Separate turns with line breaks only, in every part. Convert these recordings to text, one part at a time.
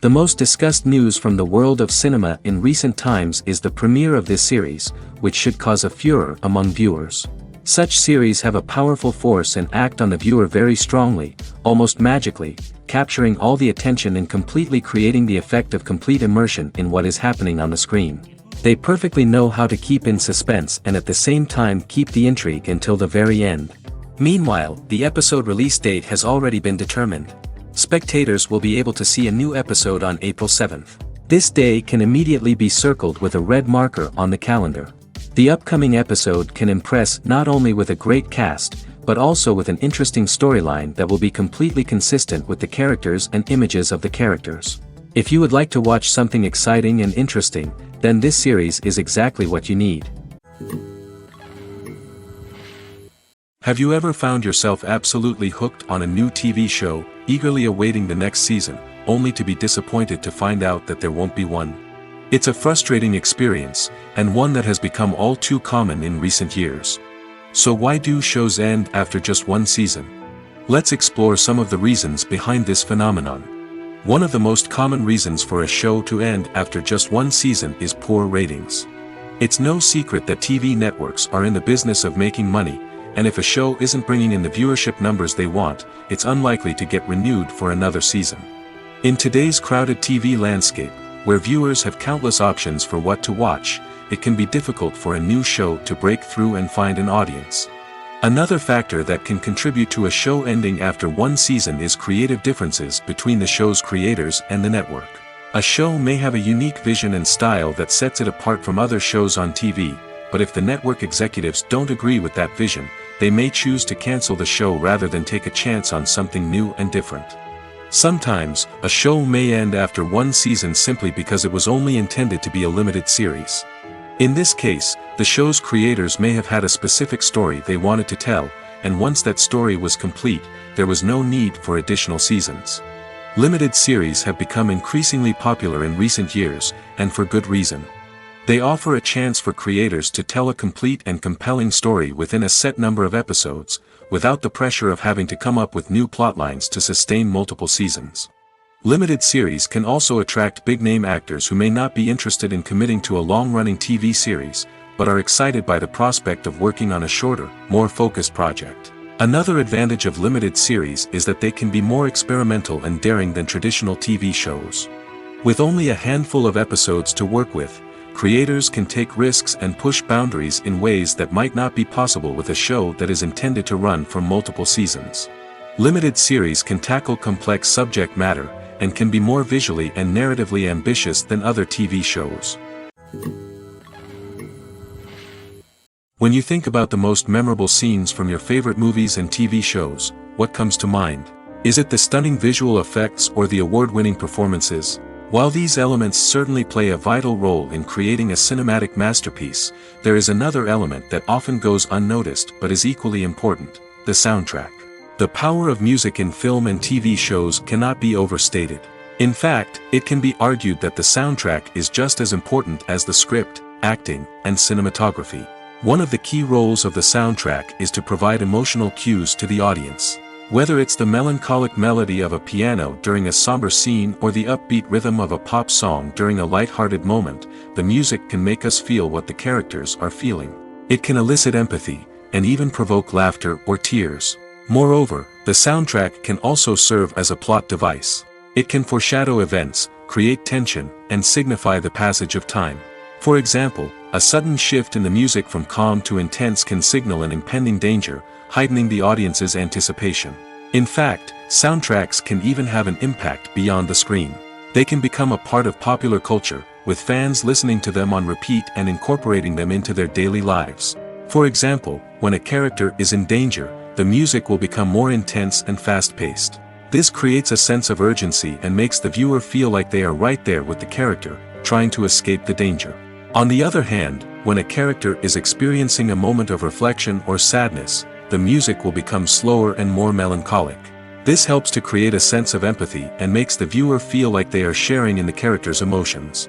The most discussed news from the world of cinema in recent times is the premiere of this series, which should cause a furor among viewers. Such series have a powerful force and act on the viewer very strongly, almost magically, capturing all the attention and completely creating the effect of complete immersion in what is happening on the screen. They perfectly know how to keep in suspense and at the same time keep the intrigue until the very end. Meanwhile, the episode release date has already been determined. Spectators will be able to see a new episode on April 7th. This day can immediately be circled with a red marker on the calendar. The upcoming episode can impress not only with a great cast, but also with an interesting storyline that will be completely consistent with the characters and images of the characters. If you would like to watch something exciting and interesting, then this series is exactly what you need.
Have you ever found yourself absolutely hooked on a new TV show, eagerly awaiting the next season, only to be disappointed to find out that there won't be one? It's a frustrating experience, and one that has become all too common in recent years. So why do shows end after just one season? Let's explore some of the reasons behind this phenomenon. One of the most common reasons for a show to end after just one season is poor ratings. It's no secret that TV networks are in the business of making money, and if a show isn't bringing in the viewership numbers they want, it's unlikely to get renewed for another season. In today's crowded TV landscape, where viewers have countless options for what to watch, it can be difficult for a new show to break through and find an audience. Another factor that can contribute to a show ending after one season is creative differences between the show's creators and the network. A show may have a unique vision and style that sets it apart from other shows on TV, but if the network executives don't agree with that vision, they may choose to cancel the show rather than take a chance on something new and different. Sometimes, a show may end after one season simply because it was only intended to be a limited series. In this case, the show's creators may have had a specific story they wanted to tell, and once that story was complete, there was no need for additional seasons. Limited series have become increasingly popular in recent years, and for good reason. They offer a chance for creators to tell a complete and compelling story within a set number of episodes, without the pressure of having to come up with new plotlines to sustain multiple seasons. Limited series can also attract big-name actors who may not be interested in committing to a long-running TV series, but are excited by the prospect of working on a shorter, more focused project. Another advantage of limited series is that they can be more experimental and daring than traditional TV shows. With only a handful of episodes to work with, creators can take risks and push boundaries in ways that might not be possible with a show that is intended to run for multiple seasons. Limited series can tackle complex subject matter, and can be more visually and narratively ambitious than other TV shows. When you think about the most memorable scenes from your favorite movies and TV shows, what comes to mind? Is it the stunning visual effects or the award-winning performances? While these elements certainly play a vital role in creating a cinematic masterpiece, there is another element that often goes unnoticed but is equally important: the soundtrack. The power of music in film and TV shows cannot be overstated. In fact, it can be argued that the soundtrack is just as important as the script, acting, and cinematography. One of the key roles of the soundtrack is to provide emotional cues to the audience. Whether it's the melancholic melody of a piano during a somber scene or the upbeat rhythm of a pop song during a light-hearted moment, the music can make us feel what the characters are feeling. It can elicit empathy, and even provoke laughter or tears. Moreover, the soundtrack can also serve as a plot device. It can foreshadow events, create tension, and signify the passage of time. For example, a sudden shift in the music from calm to intense can signal an impending danger, heightening the audience's anticipation. In fact, soundtracks can even have an impact beyond the screen. They can become a part of popular culture, with fans listening to them on repeat and incorporating them into their daily lives. For example, when a character is in danger, the music will become more intense and fast-paced. This creates a sense of urgency and makes the viewer feel like they are right there with the character, trying to escape the danger. On the other hand, when a character is experiencing a moment of reflection or sadness, the music will become slower and more melancholic. This helps to create a sense of empathy and makes the viewer feel like they are sharing in the character's emotions.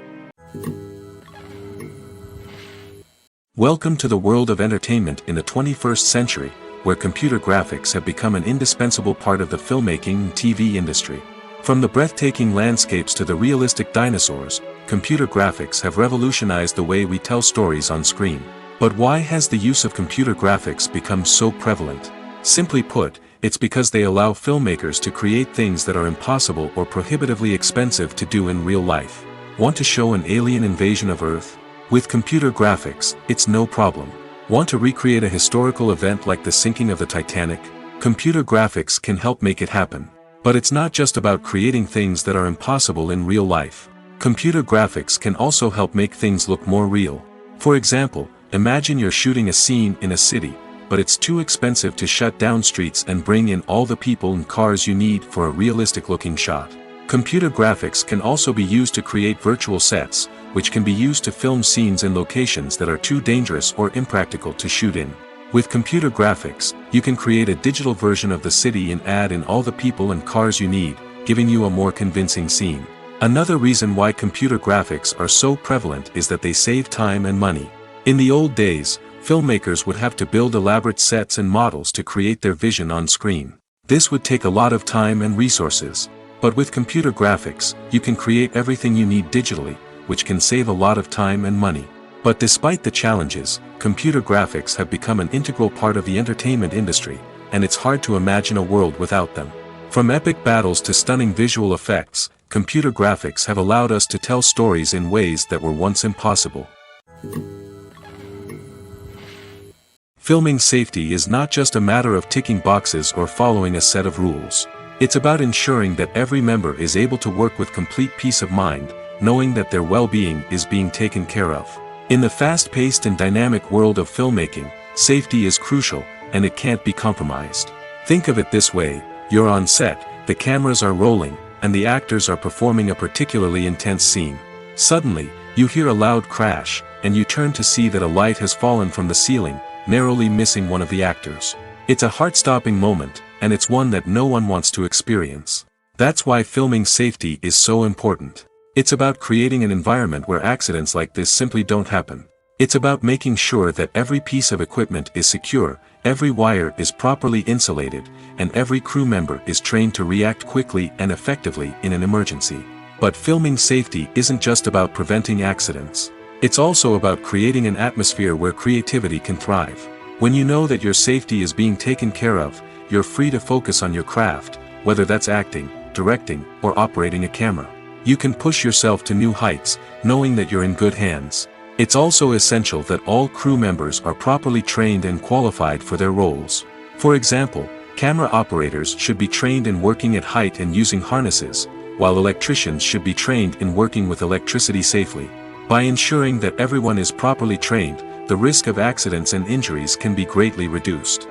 Welcome to the world of entertainment in the 21st century, where computer graphics have become an indispensable part of the filmmaking and TV industry. From the breathtaking landscapes to the realistic dinosaurs, computer graphics have revolutionized the way we tell stories on screen. But why has the use of computer graphics become so prevalent? Simply put, it's because they allow filmmakers to create things that are impossible or prohibitively expensive to do in real life. Want to show an alien invasion of Earth? With computer graphics, it's no problem. Want to recreate a historical event like the sinking of the Titanic? Computer graphics can help make it happen. But it's not just about creating things that are impossible in real life. Computer graphics can also help make things look more real. For example, imagine you're shooting a scene in a city, but it's too expensive to shut down streets and bring in all the people and cars you need for a realistic-looking shot. Computer graphics can also be used to create virtual sets, which can be used to film scenes in locations that are too dangerous or impractical to shoot in. With computer graphics, you can create a digital version of the city and add in all the people and cars you need, giving you a more convincing scene. Another reason why computer graphics are so prevalent is that they save time and money. In the old days, filmmakers would have to build elaborate sets and models to create their vision on screen. This would take a lot of time and resources. But with computer graphics, you can create everything you need digitally, which can save a lot of time and money. But despite the challenges, computer graphics have become an integral part of the entertainment industry, and it's hard to imagine a world without them. From epic battles to stunning visual effects, computer graphics have allowed us to tell stories in ways that were once impossible. Filming safety is not just a matter of ticking boxes or following a set of rules. It's about ensuring that every member is able to work with complete peace of mind, knowing that their well-being is being taken care of. In the fast-paced and dynamic world of filmmaking, safety is crucial, and it can't be compromised. Think of it this way: you're on set, the cameras are rolling, and the actors are performing a particularly intense scene. Suddenly, you hear a loud crash, and you turn to see that a light has fallen from the ceiling, narrowly missing one of the actors. It's a heart-stopping moment, and it's one that no one wants to experience. That's why filming safety is so important. It's about creating an environment where accidents like this simply don't happen. It's about making sure that every piece of equipment is secure, every wire is properly insulated, and every crew member is trained to react quickly and effectively in an emergency. But filming safety isn't just about preventing accidents. It's also about creating an atmosphere where creativity can thrive. When you know that your safety is being taken care of, you're free to focus on your craft, whether that's acting, directing, or operating a camera. You can push yourself to new heights, knowing that you're in good hands. It's also essential that all crew members are properly trained and qualified for their roles. For example, camera operators should be trained in working at height and using harnesses, while electricians should be trained in working with electricity safely. By ensuring that everyone is properly trained, the risk of accidents and injuries can be greatly reduced.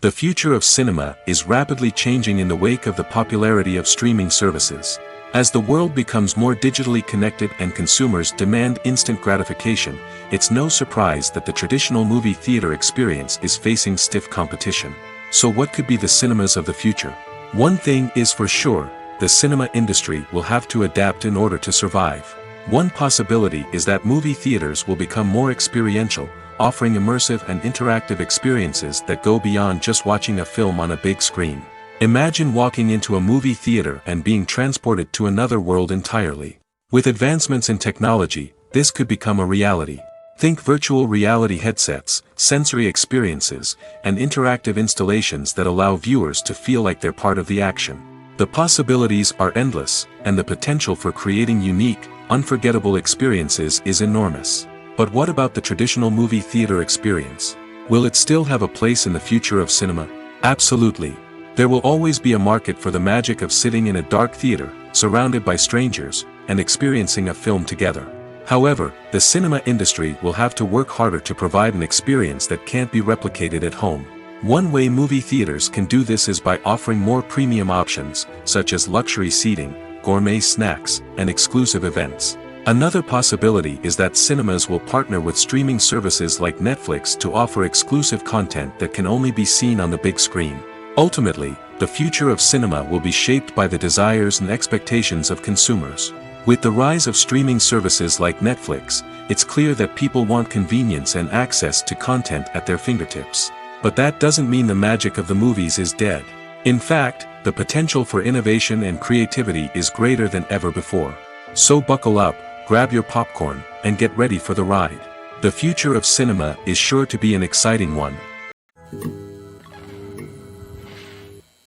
The future of cinema is rapidly changing in the wake of the popularity of streaming services. As the world becomes more digitally connected and consumers demand instant gratification, it's no surprise that the traditional movie theater experience is facing stiff competition. So what could be the cinemas of the future? One thing is for sure: the cinema industry will have to adapt in order to survive. One possibility is that movie theaters will become more experiential, offering immersive and interactive experiences that go beyond just watching a film on a big screen. Imagine walking into a movie theater and being transported to another world entirely. With advancements in technology, this could become a reality. Think virtual reality headsets, sensory experiences, and interactive installations that allow viewers to feel like they're part of the action. The possibilities are endless, and the potential for creating unique, unforgettable experiences is enormous. But what about the traditional movie theater experience? Will it still have a place in the future of cinema? Absolutely. There will always be a market for the magic of sitting in a dark theater, surrounded by strangers, and experiencing a film together. However, the cinema industry will have to work harder to provide an experience that can't be replicated at home. One way movie theaters can do this is by offering more premium options, such as luxury seating, gourmet snacks, and exclusive events. Another possibility is that cinemas will partner with streaming services like Netflix to offer exclusive content that can only be seen on the big screen. Ultimately, the future of cinema will be shaped by the desires and expectations of consumers. With the rise of streaming services like Netflix, it's clear that people want convenience and access to content at their fingertips. But that doesn't mean the magic of the movies is dead. In fact, the potential for innovation and creativity is greater than ever before. So buckle up, grab your popcorn, and get ready for the ride. The future of cinema is sure to be an exciting one.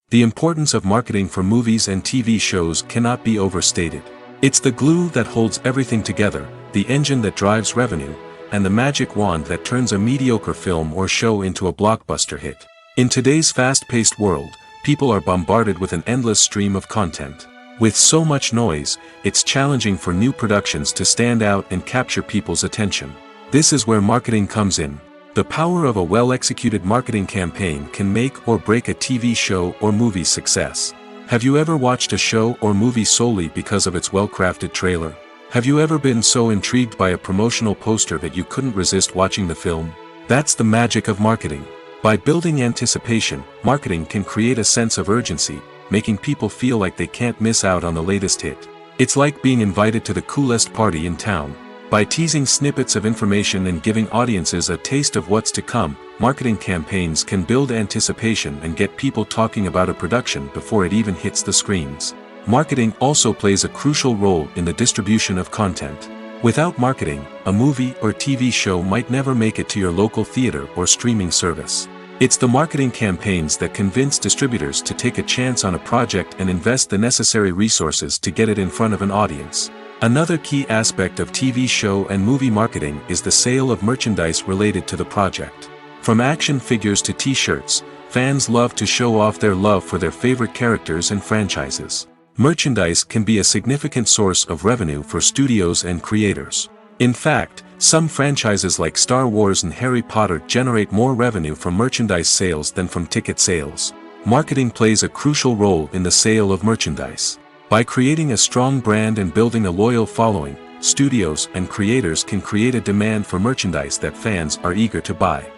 The importance of marketing for movies and TV shows cannot be overstated. It's the glue that holds everything together, the engine that drives revenue, and the magic wand that turns a mediocre film or show into a blockbuster hit. In today's fast-paced world, people are bombarded with an endless stream of content. With so much noise, it's challenging for new productions to stand out and capture people's attention. This is where marketing comes in. The power of a well-executed marketing campaign can make or break a TV show or movie's success. Have you ever watched a show or movie solely because of its well-crafted trailer? Have you ever been so intrigued by a promotional poster that you couldn't resist watching the film? That's the magic of marketing. By building anticipation, marketing can create a sense of urgency, making people feel like they can't miss out on the latest hit. It's like being invited to the coolest party in town. By teasing snippets of information and giving audiences a taste of what's to come, marketing campaigns can build anticipation and get people talking about a production before it even hits the screens. Marketing also plays a crucial role in the distribution of content. Without marketing, a movie or TV show might never make it to your local theater or streaming service. It's the marketing campaigns that convince distributors to take a chance on a project and invest the necessary resources to get it in front of an audience. Another key aspect of TV show and movie marketing is the sale of merchandise related to the project. From action figures to t-shirts, fans love to show off their love for their favorite characters and franchises. Merchandise can be a significant source of revenue for studios and creators. In fact, some franchises like Star Wars and Harry Potter generate more revenue from merchandise sales than from ticket sales. Marketing plays a crucial role in the sale of merchandise. By creating a strong brand and building a loyal following, studios and creators can create a demand for merchandise that fans are eager to buy.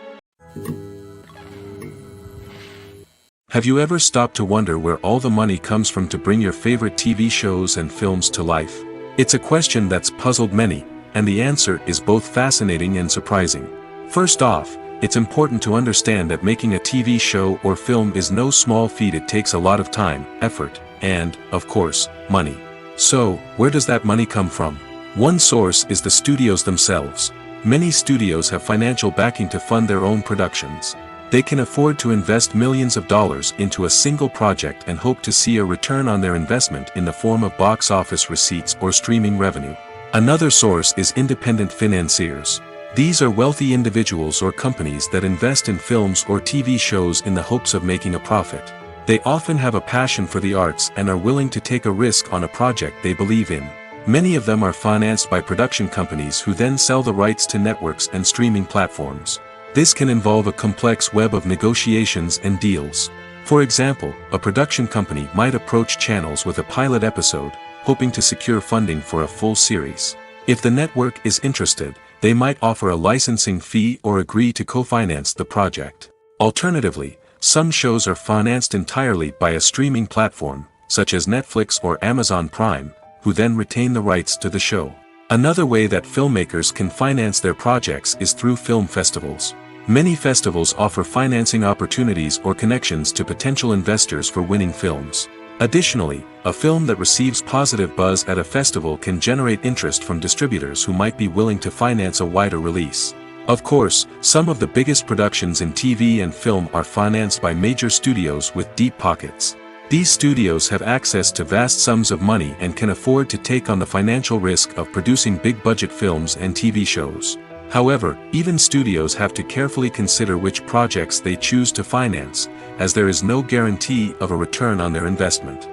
Have you ever stopped to wonder where all the money comes from to bring your favorite TV shows and films to life? It's a question that's puzzled many, and the answer is both fascinating and surprising. First off, it's important to understand that making a TV show or film is no small feat. It takes a lot of time, effort, and, of course, money. So, where does that money come from? One source is the studios themselves. Many studios have financial backing to fund their own productions. They can afford to invest millions of dollars into a single project and hope to see a return on their investment in the form of box office receipts or streaming revenue. Another source is independent financiers. These are wealthy individuals or companies that invest in films or TV shows in the hopes of making a profit. They often have a passion for the arts and are willing to take a risk on a project they believe in. Many of them are financed by production companies who then sell the rights to networks and streaming platforms. This can involve a complex web of negotiations and deals. For example, a production company might approach channels with a pilot episode, hoping to secure funding for a full series. If the network is interested, they might offer a licensing fee or agree to co-finance the project. Alternatively, some shows are financed entirely by a streaming platform, such as Netflix or Amazon Prime, who then retain the rights to the show. Another way that filmmakers can finance their projects is through film festivals. Many festivals offer financing opportunities or connections to potential investors for winning films. Additionally, a film that receives positive buzz at a festival can generate interest from distributors who might be willing to finance a wider release. Of course, some of the biggest productions in TV and film are financed by major studios with deep pockets. These studios have access to vast sums of money and can afford to take on the financial risk of producing big-budget films and TV shows. However, even studios have to carefully consider which projects they choose to finance, as there is no guarantee of a return on their investment.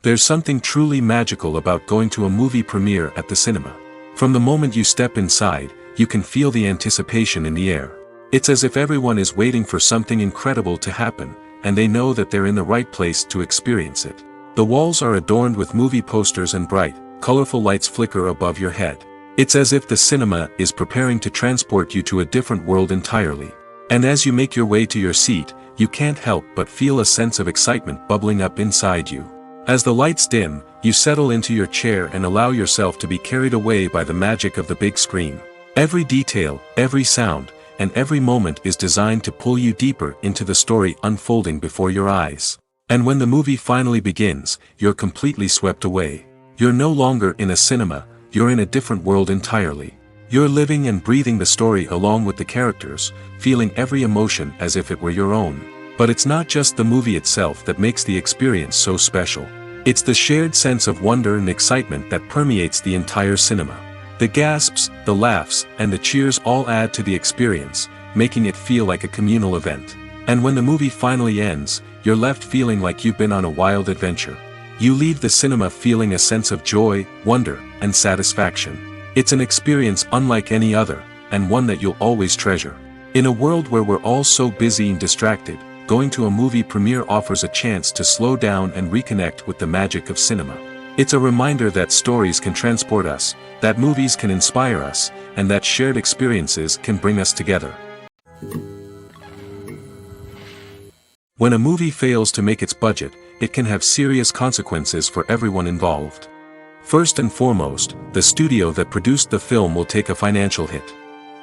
There's something truly magical about going to a movie premiere at the cinema. From the moment you step inside, you can feel the anticipation in the air. It's as if everyone is waiting for something incredible to happen, and they know that they're in the right place to experience it. The walls are adorned with movie posters and bright, colorful lights flicker above your head. It's as if the cinema is preparing to transport you to a different world entirely. And as you make your way to your seat, you can't help but feel a sense of excitement bubbling up inside you. As the lights dim, you settle into your chair and allow yourself to be carried away by the magic of the big screen. Every detail, every sound, and every moment is designed to pull you deeper into the story unfolding before your eyes. And when the movie finally begins, you're completely swept away. You're no longer in a cinema, you're in a different world entirely. You're living and breathing the story along with the characters, feeling every emotion as if it were your own. But it's not just the movie itself that makes the experience so special. It's the shared sense of wonder and excitement that permeates the entire cinema. The gasps, the laughs, and the cheers all add to the experience, making it feel like a communal event. And when the movie finally ends, you're left feeling like you've been on a wild adventure. You leave the cinema feeling a sense of joy, wonder, and satisfaction. It's an experience unlike any other, and one that you'll always treasure. In a world where we're all so busy and distracted, going to a movie premiere offers a chance to slow down and reconnect with the magic of cinema. It's a reminder that stories can transport us, that movies can inspire us, and that shared experiences can bring us together. When a movie fails to make its budget, it can have serious consequences for everyone involved. First and foremost, the studio that produced the film will take a financial hit.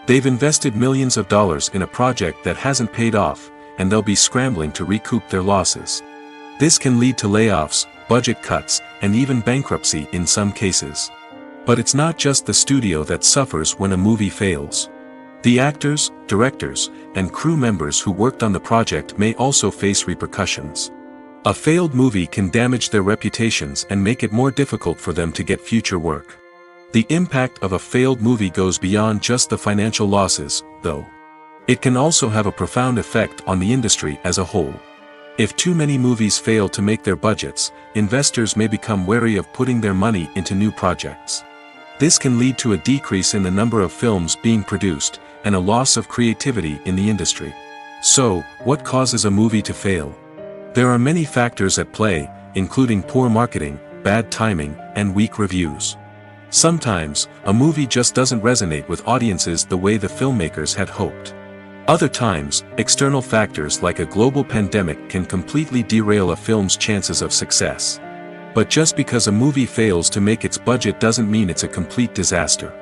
They've invested millions of dollars in a project that hasn't paid off, and they'll be scrambling to recoup their losses. This can lead to layoffs, budget cuts, and even bankruptcy in some cases. But it's not just the studio that suffers when a movie fails. The actors, directors, and crew members who worked on the project may also face repercussions. A failed movie can damage their reputations and make it more difficult for them to get future work. The impact of a failed movie goes beyond just the financial losses, though. It can also have a profound effect on the industry as a whole. If too many movies fail to make their budgets, investors may become wary of putting their money into new projects. This can lead to a decrease in the number of films being produced, and a loss of creativity in the industry. So, what causes a movie to fail? There are many factors at play, including poor marketing, bad timing, and weak reviews. Sometimes, a movie just doesn't resonate with audiences the way the filmmakers had hoped. Other times, external factors like a global pandemic can completely derail a film's chances of success. But just because a movie fails to make its budget doesn't mean it's a complete disaster.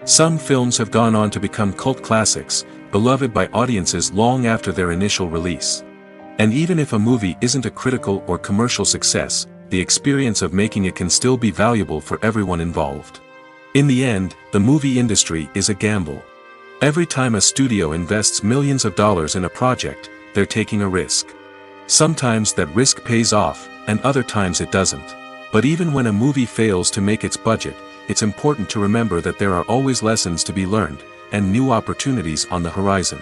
Some films have gone on to become cult classics, beloved by audiences long after their initial release. And even if a movie isn't a critical or commercial success, the experience of making it can still be valuable for everyone involved. In the end, the movie industry is a gamble. Every time a studio invests millions of dollars in a project, they're taking a risk. Sometimes that risk pays off, and other times it doesn't. But even when a movie fails to make its budget, it's important to remember that there are always lessons to be learned, and new opportunities on the horizon.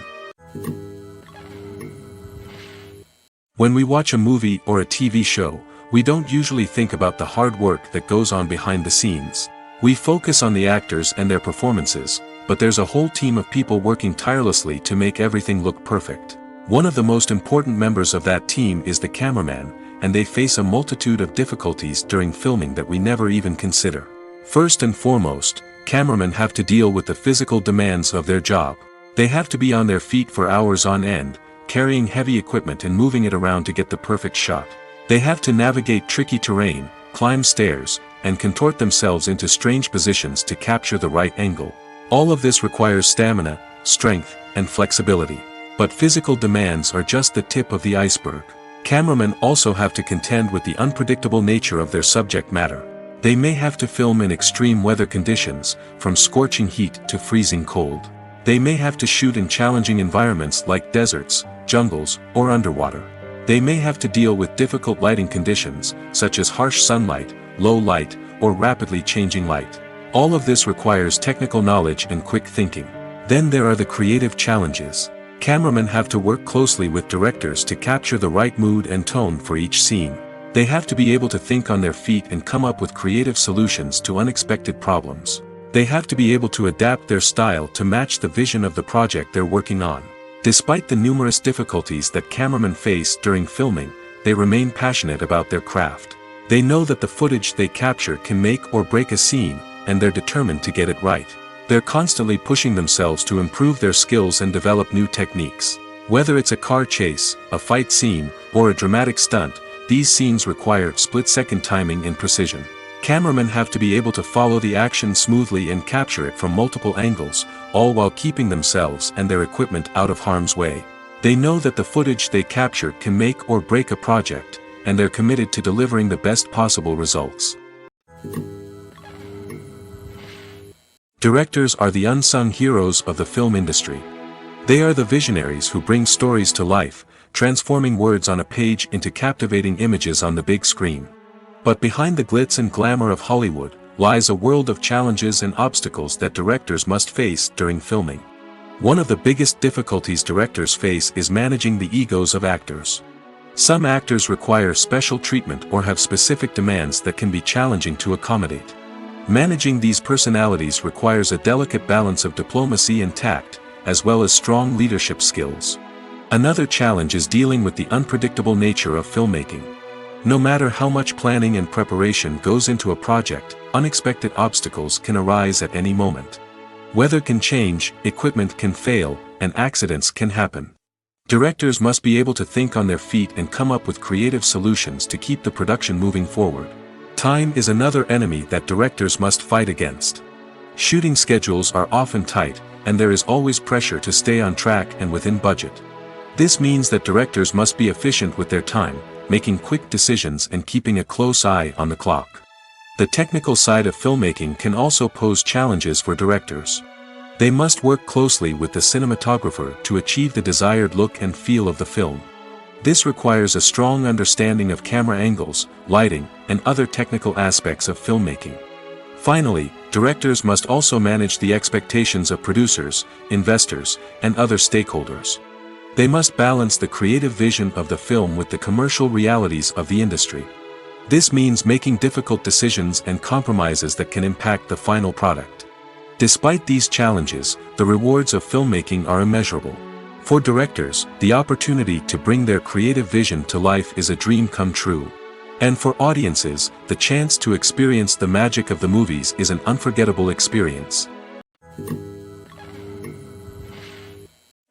When we watch a movie or a TV show, we don't usually think about the hard work that goes on behind the scenes. We focus on the actors and their performances, but there's a whole team of people working tirelessly to make everything look perfect. One of the most important members of that team is the cameraman, and they face a multitude of difficulties during filming that we never even consider. First and foremost, cameramen have to deal with the physical demands of their job. They have to be on their feet for hours on end, carrying heavy equipment and moving it around to get the perfect shot. They have to navigate tricky terrain, climb stairs, and contort themselves into strange positions to capture the right angle. All of this requires stamina, strength, and flexibility. But physical demands are just the tip of the iceberg. Cameramen also have to contend with the unpredictable nature of their subject matter. They may have to film in extreme weather conditions, from scorching heat to freezing cold. They may have to shoot in challenging environments like deserts, jungles, or underwater. They may have to deal with difficult lighting conditions, such as harsh sunlight, low light, or rapidly changing light. All of this requires technical knowledge and quick thinking. Then there are the creative challenges. Cameramen have to work closely with directors to capture the right mood and tone for each scene. They have to be able to think on their feet and come up with creative solutions to unexpected problems. They have to be able to adapt their style to match the vision of the project they're working on. Despite the numerous difficulties that cameramen face during filming, they remain passionate about their craft. They know that the footage they capture can make or break a scene, and they're determined to get it right. They're constantly pushing themselves to improve their skills and develop new techniques. Whether it's a car chase, a fight scene, or a dramatic stunt, these scenes require split-second timing and precision. Cameramen have to be able to follow the action smoothly and capture it from multiple angles, all while keeping themselves and their equipment out of harm's way. They know that the footage they capture can make or break a project, and they're committed to delivering the best possible results. Directors are the unsung heroes of the film industry. They are the visionaries who bring stories to life, transforming words on a page into captivating images on the big screen. But behind the glitz and glamour of Hollywood, lies a world of challenges and obstacles that directors must face during filming. One of the biggest difficulties directors face is managing the egos of actors. Some actors require special treatment or have specific demands that can be challenging to accommodate. Managing these personalities requires a delicate balance of diplomacy and tact, as well as strong leadership skills. Another challenge is dealing with the unpredictable nature of filmmaking. No matter how much planning and preparation goes into a project, unexpected obstacles can arise at any moment. Weather can change, equipment can fail, and accidents can happen. Directors must be able to think on their feet and come up with creative solutions to keep the production moving forward. Time is another enemy that directors must fight against. Shooting schedules are often tight, and there is always pressure to stay on track and within budget. This means that directors must be efficient with their time, making quick decisions and keeping a close eye on the clock. The technical side of filmmaking can also pose challenges for directors. They must work closely with the cinematographer to achieve the desired look and feel of the film. This requires a strong understanding of camera angles, lighting, and other technical aspects of filmmaking. Finally, directors must also manage the expectations of producers, investors, and other stakeholders. They must balance the creative vision of the film with the commercial realities of the industry. This means making difficult decisions and compromises that can impact the final product. Despite these challenges, the rewards of filmmaking are immeasurable. For directors, the opportunity to bring their creative vision to life is a dream come true. And for audiences, the chance to experience the magic of the movies is an unforgettable experience.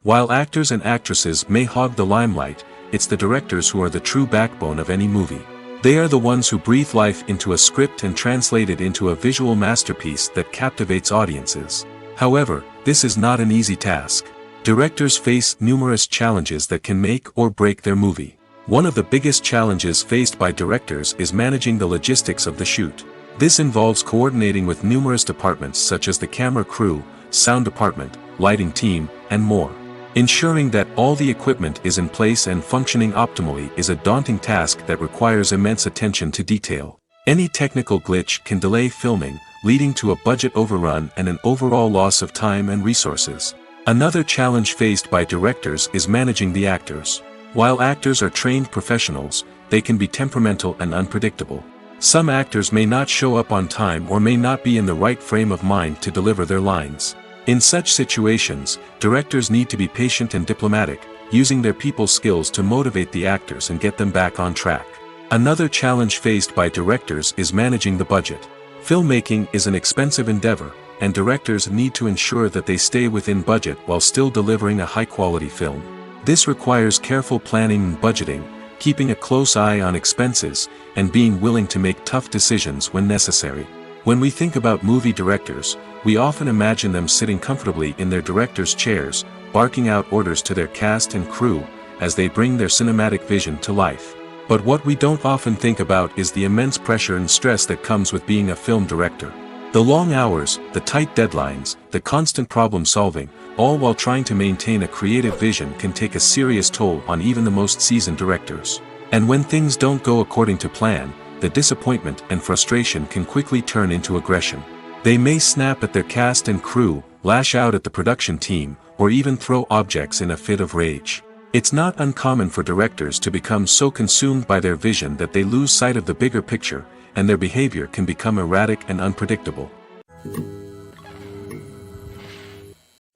While actors and actresses may hog the limelight, it's the directors who are the true backbone of any movie. They are the ones who breathe life into a script and translate it into a visual masterpiece that captivates audiences. However, this is not an easy task. Directors face numerous challenges that can make or break their movie. One of the biggest challenges faced by directors is managing the logistics of the shoot. This involves coordinating with numerous departments such as the camera crew, sound department, lighting team, and more. Ensuring that all the equipment is in place and functioning optimally is a daunting task that requires immense attention to detail. Any technical glitch can delay filming, leading to a budget overrun and an overall loss of time and resources. Another challenge faced by directors is managing the actors. While actors are trained professionals, they can be temperamental and unpredictable. Some actors may not show up on time or may not be in the right frame of mind to deliver their lines. In such situations, directors need to be patient and diplomatic, using their people skills to motivate the actors and get them back on track. Another challenge faced by directors is managing the budget. Filmmaking is an expensive endeavor, and directors need to ensure that they stay within budget while still delivering a high-quality film. This requires careful planning and budgeting, keeping a close eye on expenses, and being willing to make tough decisions when necessary. When we think about movie directors, we often imagine them sitting comfortably in their director's chairs, barking out orders to their cast and crew, as they bring their cinematic vision to life. But what we don't often think about is the immense pressure and stress that comes with being a film director. The long hours, the tight deadlines, the constant problem solving, all while trying to maintain a creative vision can take a serious toll on even the most seasoned directors. And when things don't go according to plan, the disappointment and frustration can quickly turn into aggression. They may snap at their cast and crew, lash out at the production team, or even throw objects in a fit of rage. It's not uncommon for directors to become so consumed by their vision that they lose sight of the bigger picture, and their behavior can become erratic and unpredictable.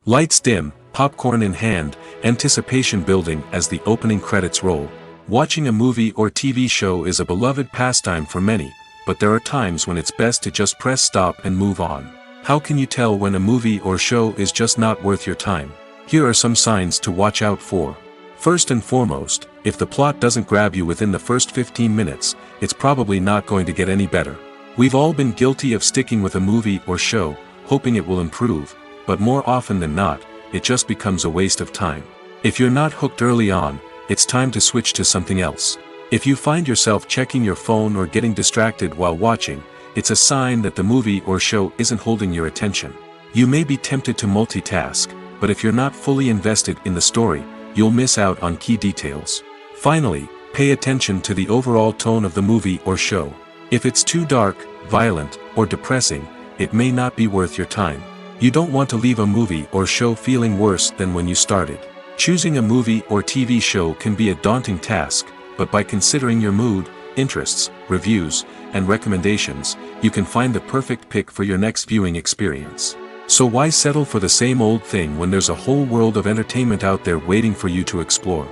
Lights dim, popcorn in hand, anticipation building as the opening credits roll. Watching a movie or TV show is a beloved pastime for many, but there are times when it's best to just press stop and move on. How can you tell when a movie or show is just not worth your time? Here are some signs to watch out for. First and foremost, if the plot doesn't grab you within the first 15 minutes, it's probably not going to get any better. We've all been guilty of sticking with a movie or show, hoping it will improve, but more often than not, it just becomes a waste of time. If you're not hooked early on, it's time to switch to something else. If you find yourself checking your phone or getting distracted while watching, it's a sign that the movie or show isn't holding your attention. You may be tempted to multitask, but if you're not fully invested in the story, you'll miss out on key details. Finally, pay attention to the overall tone of the movie or show. If it's too dark, violent, or depressing, it may not be worth your time. You don't want to leave a movie or show feeling worse than when you started. Choosing a movie or TV show can be a daunting task, but by considering your mood, interests, reviews, and recommendations, you can find the perfect pick for your next viewing experience. So why settle for the same old thing when there's a whole world of entertainment out there waiting for you to explore?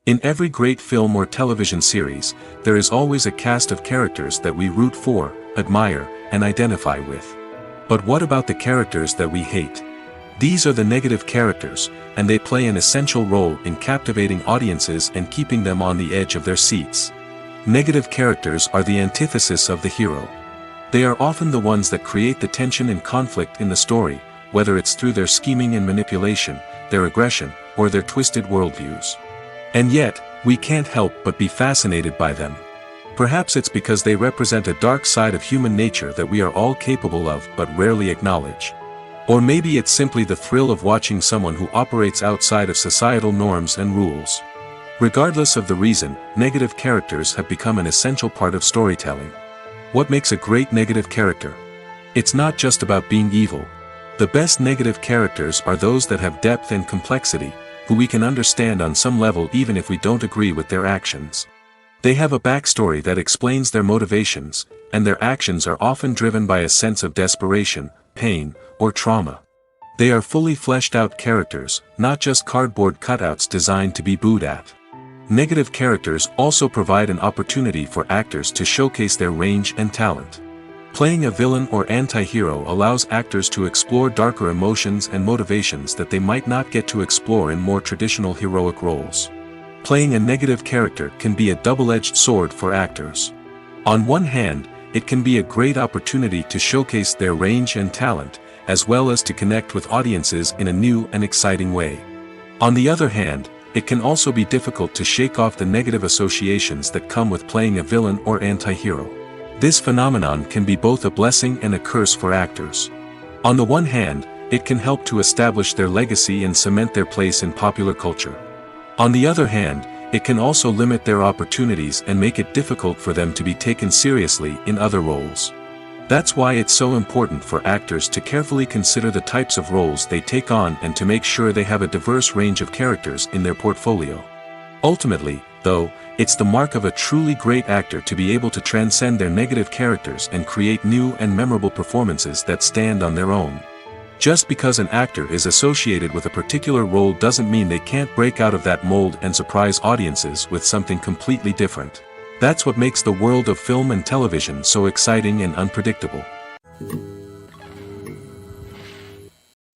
In every great film or television series, there is always a cast of characters that we root for, admire, and identify with. But what about the characters that we hate? These are the negative characters, and they play an essential role in captivating audiences and keeping them on the edge of their seats. Negative characters are the antithesis of the hero. They are often the ones that create the tension and conflict in the story, whether it's through their scheming and manipulation, their aggression, or their twisted worldviews. And yet, we can't help but be fascinated by them. Perhaps it's because they represent a dark side of human nature that we are all capable of but rarely acknowledge. Or maybe it's simply the thrill of watching someone who operates outside of societal norms and rules. Regardless of the reason, negative characters have become an essential part of storytelling. What makes a great negative character? It's not just about being evil. The best negative characters are those that have depth and complexity, who we can understand on some level even if we don't agree with their actions. They have a backstory that explains their motivations, and their actions are often driven by a sense of desperation, pain, or trauma. They are fully fleshed out characters, not just cardboard cutouts designed to be booed at. Negative characters also provide an opportunity for actors to showcase their range and talent. Playing a villain or anti-hero allows actors to explore darker emotions and motivations that they might not get to explore in more traditional heroic roles. Playing a negative character can be a double-edged sword for actors. On one hand, it can be a great opportunity to showcase their range and talent, as well as to connect with audiences in a new and exciting way. On the other hand, it can also be difficult to shake off the negative associations that come with playing a villain or anti-hero. This phenomenon can be both a blessing and a curse for actors. On the one hand, it can help to establish their legacy and cement their place in popular culture. On the other hand, it can also limit their opportunities and make it difficult for them to be taken seriously in other roles. That's why it's so important for actors to carefully consider the types of roles they take on and to make sure they have a diverse range of characters in their portfolio. Ultimately, though, it's the mark of a truly great actor to be able to transcend their negative characters and create new and memorable performances that stand on their own. Just because an actor is associated with a particular role doesn't mean they can't break out of that mold and surprise audiences with something completely different. That's what makes the world of film and television so exciting and unpredictable.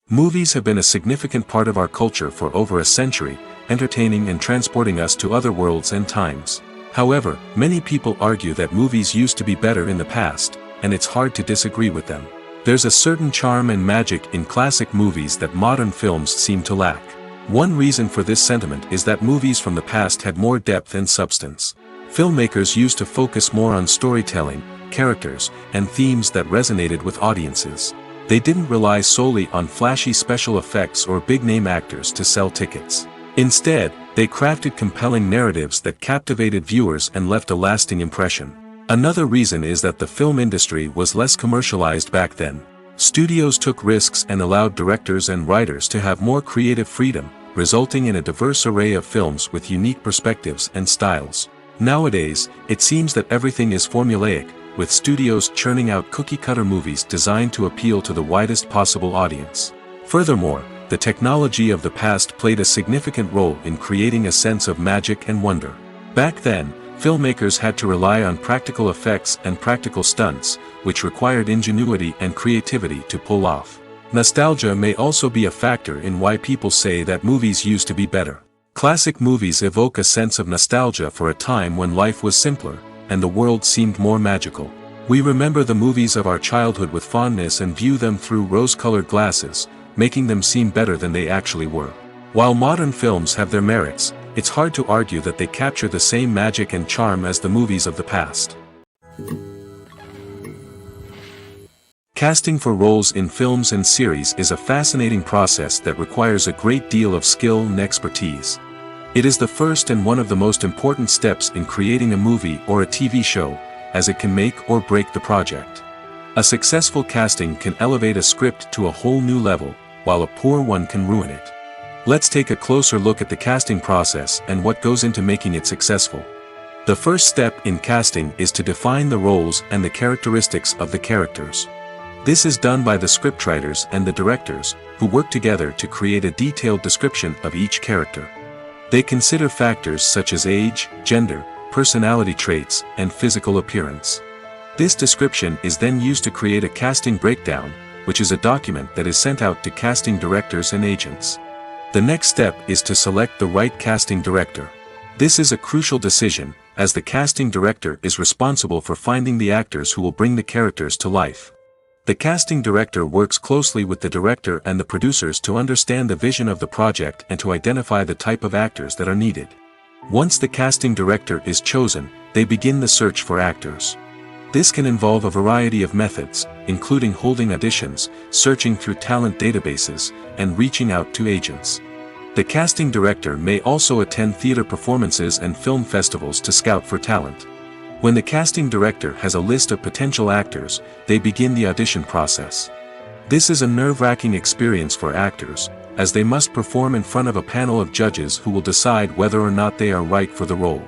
Movies have been a significant part of our culture for over a century, entertaining and transporting us to other worlds and times. However, many people argue that movies used to be better in the past, and it's hard to disagree with them. There's a certain charm and magic in classic movies that modern films seem to lack. One reason for this sentiment is that movies from the past had more depth and substance. Filmmakers used to focus more on storytelling, characters, and themes that resonated with audiences. They didn't rely solely on flashy special effects or big-name actors to sell tickets. Instead, they crafted compelling narratives that captivated viewers and left a lasting impression. Another reason is that the film industry was less commercialized back then. Studios took risks and allowed directors and writers to have more creative freedom, resulting in a diverse array of films with unique perspectives and styles. Nowadays, it seems that everything is formulaic, with studios churning out cookie-cutter movies designed to appeal to the widest possible audience. Furthermore, the technology of the past played a significant role in creating a sense of magic and wonder. Back then, filmmakers had to rely on practical effects and practical stunts, which required ingenuity and creativity to pull off. Nostalgia may also be a factor in why people say that movies used to be better. Classic movies evoke a sense of nostalgia for a time when life was simpler, and the world seemed more magical. We remember the movies of our childhood with fondness and view them through rose-colored glasses, making them seem better than they actually were. While modern films have their merits, it's hard to argue that they capture the same magic and charm as the movies of the past. Casting for roles in films and series is a fascinating process that requires a great deal of skill and expertise. It is the first and one of the most important steps in creating a movie or a TV show, as it can make or break the project. A successful casting can elevate a script to a whole new level, while a poor one can ruin it. Let's take a closer look at the casting process and what goes into making it successful. The first step in casting is to define the roles and the characteristics of the characters. This is done by the scriptwriters and the directors, who work together to create a detailed description of each character. They consider factors such as age, gender, personality traits, and physical appearance. This description is then used to create a casting breakdown, which is a document that is sent out to casting directors and agents. The next step is to select the right casting director. This is a crucial decision, as the casting director is responsible for finding the actors who will bring the characters to life. The casting director works closely with the director and the producers to understand the vision of the project and to identify the type of actors that are needed. Once the casting director is chosen, they begin the search for actors. This can involve a variety of methods, including holding auditions, searching through talent databases, and reaching out to agents. The casting director may also attend theater performances and film festivals to scout for talent. When the casting director has a list of potential actors, they begin the audition process. This is a nerve-wracking experience for actors, as they must perform in front of a panel of judges who will decide whether or not they are right for the role.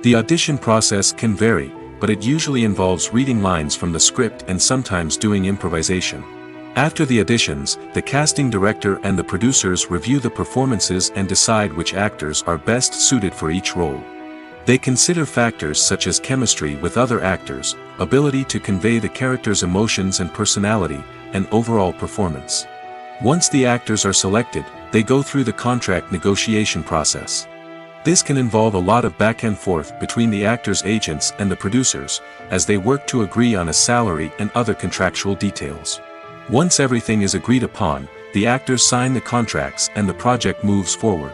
The audition process can vary, but it usually involves reading lines from the script and sometimes doing improvisation. After the auditions, the casting director and the producers review the performances and decide which actors are best suited for each role. They consider factors such as chemistry with other actors, ability to convey the character's emotions and personality, and overall performance. Once the actors are selected, they go through the contract negotiation process. This can involve a lot of back and forth between the actors' agents and the producers, as they work to agree on a salary and other contractual details. Once everything is agreed upon, the actors sign the contracts and the project moves forward.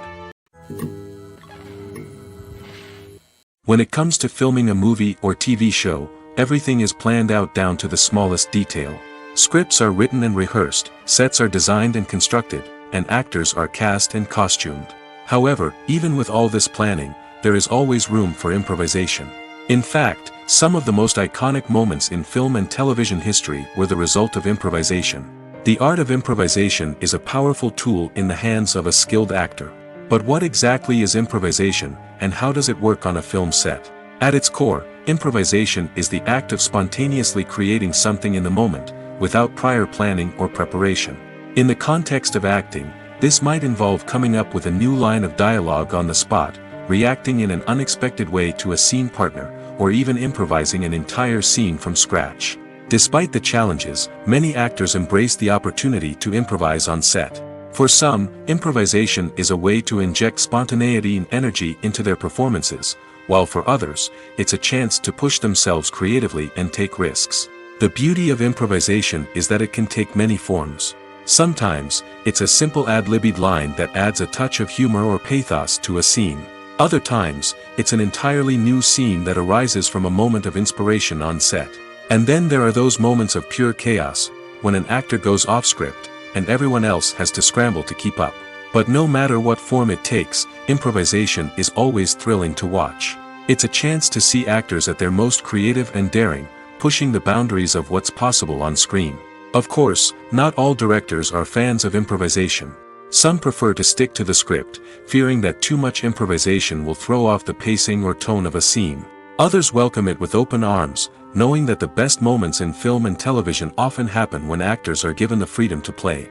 When it comes to filming a movie or TV show, everything is planned out down to the smallest detail. Scripts are written and rehearsed, sets are designed and constructed, and actors are cast and costumed. However, even with all this planning, there is always room for improvisation. In fact, some of the most iconic moments in film and television history were the result of improvisation. The art of improvisation is a powerful tool in the hands of a skilled actor. But what exactly is improvisation, and how does it work on a film set? At its core, improvisation is the act of spontaneously creating something in the moment, without prior planning or preparation. In the context of acting, this might involve coming up with a new line of dialogue on the spot, reacting in an unexpected way to a scene partner, or even improvising an entire scene from scratch. Despite the challenges, many actors embrace the opportunity to improvise on set. For some, improvisation is a way to inject spontaneity and energy into their performances, while for others, it's a chance to push themselves creatively and take risks. The beauty of improvisation is that it can take many forms. Sometimes, it's a simple ad-libbed line that adds a touch of humor or pathos to a scene. Other times, it's an entirely new scene that arises from a moment of inspiration on set. And then there are those moments of pure chaos, when an actor goes off script, and everyone else has to scramble to keep up. But no matter what form it takes, improvisation is always thrilling to watch. It's a chance to see actors at their most creative and daring, pushing the boundaries of what's possible on screen. Of course, not all directors are fans of improvisation. Some prefer to stick to the script, fearing that too much improvisation will throw off the pacing or tone of a scene. Others welcome it with open arms, knowing that the best moments in film and television often happen when actors are given the freedom to play.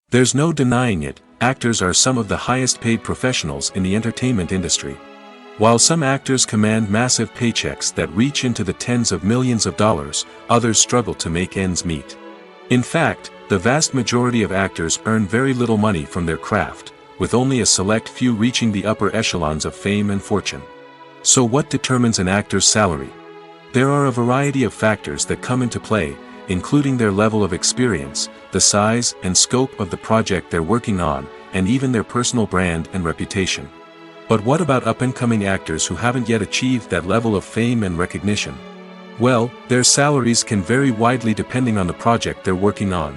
There's no denying it, actors are some of the highest paid professionals in the entertainment industry. While some actors command massive paychecks that reach into the tens of millions of dollars, others struggle to make ends meet. In fact, the vast majority of actors earn very little money from their craft, with only a select few reaching the upper echelons of fame and fortune. So what determines an actor's salary? There are a variety of factors that come into play, including their level of experience, the size and scope of the project they're working on, and even their personal brand and reputation. But what about up-and-coming actors who haven't yet achieved that level of fame and recognition? Well, their salaries can vary widely depending on the project they're working on.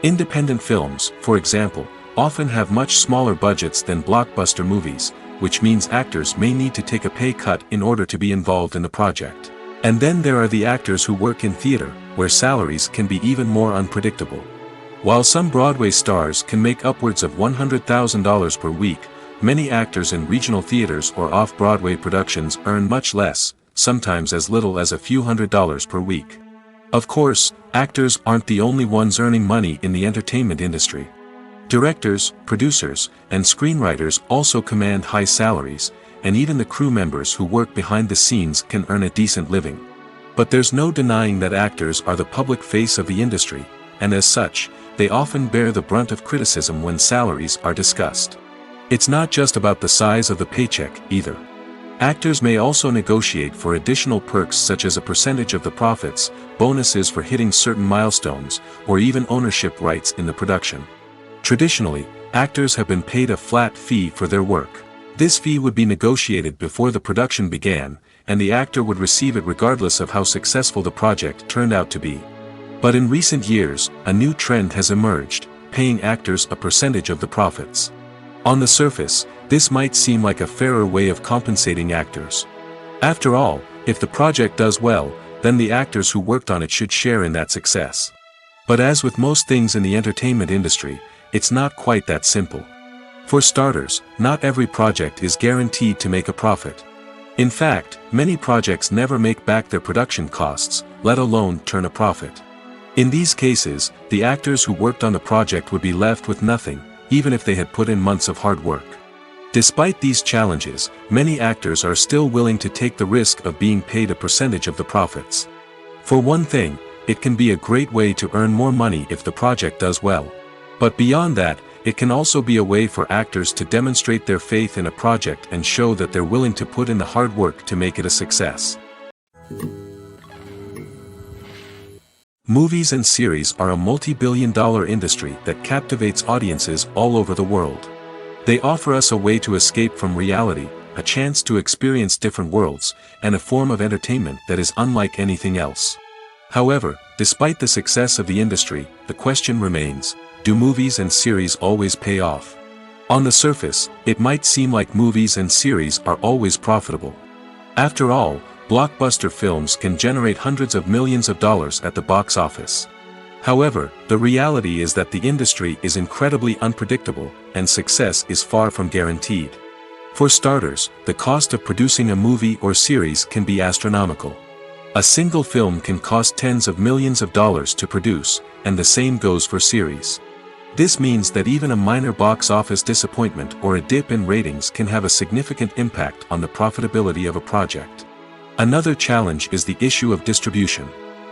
Independent films, for example, often have much smaller budgets than blockbuster movies, which means actors may need to take a pay cut in order to be involved in the project. And then there are the actors who work in theater, where salaries can be even more unpredictable. While some Broadway stars can make upwards of $100,000 per week, many actors in regional theaters or off-Broadway productions earn much less, sometimes as little as a few $100s per week. Of course, actors aren't the only ones earning money in the entertainment industry. Directors, producers, and screenwriters also command high salaries, and even the crew members who work behind the scenes can earn a decent living. But there's no denying that actors are the public face of the industry, and as such, they often bear the brunt of criticism when salaries are discussed. It's not just about the size of the paycheck, either. Actors may also negotiate for additional perks such as a percentage of the profits, bonuses for hitting certain milestones, or even ownership rights in the production. Traditionally, actors have been paid a flat fee for their work. This fee would be negotiated before the production began, and the actor would receive it regardless of how successful the project turned out to be. But in recent years, a new trend has emerged, paying actors a percentage of the profits. On the surface, this might seem like a fairer way of compensating actors. After all, if the project does well, then the actors who worked on it should share in that success. But as with most things in the entertainment industry, it's not quite that simple. For starters, not every project is guaranteed to make a profit. In fact, many projects never make back their production costs, let alone turn a profit. In these cases, the actors who worked on the project would be left with nothing, even if they had put in months of hard work. Despite these challenges, many actors are still willing to take the risk of being paid a percentage of the profits. For one thing, it can be a great way to earn more money if the project does well. But beyond that, it can also be a way for actors to demonstrate their faith in a project and show that they're willing to put in the hard work to make it a success. Movies and series are a multi-billion-dollar industry that captivates audiences all over the world. They offer us a way to escape from reality, a chance to experience different worlds, and a form of entertainment that is unlike anything else. However, despite the success of the industry, the question remains, do movies and series always pay off? On the surface, it might seem like movies and series are always profitable. After all, blockbuster films can generate hundreds of millions of dollars at the box office. However, the reality is that the industry is incredibly unpredictable, and success is far from guaranteed. For starters, the cost of producing a movie or series can be astronomical. A single film can cost tens of millions of dollars to produce, and the same goes for series. This means that even a minor box office disappointment or a dip in ratings can have a significant impact on the profitability of a project. Another challenge is the issue of distribution.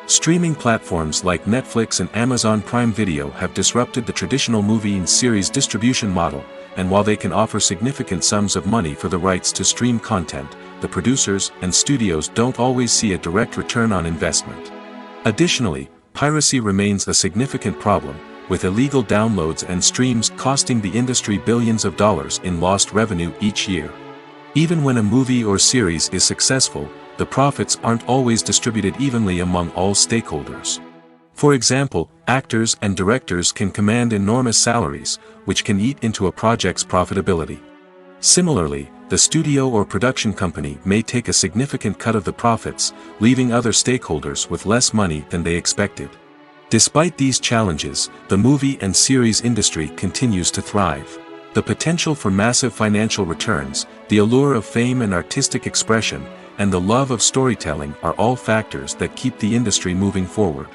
Streaming platforms like Netflix and Amazon Prime Video have disrupted the traditional movie and series distribution model, and while they can offer significant sums of money for the rights to stream content, the producers and studios don't always see a direct return on investment. Additionally, piracy remains a significant problem, with illegal downloads and streams costing the industry billions of dollars in lost revenue each year. Even when a movie or series is successful, the profits aren't always distributed evenly among all stakeholders. For example, actors and directors can command enormous salaries, which can eat into a project's profitability. Similarly, the studio or production company may take a significant cut of the profits, leaving other stakeholders with less money than they expected. Despite these challenges, the movie and series industry continues to thrive. The potential for massive financial returns, the allure of fame and artistic expression, and the love of storytelling are all factors that keep the industry moving forward.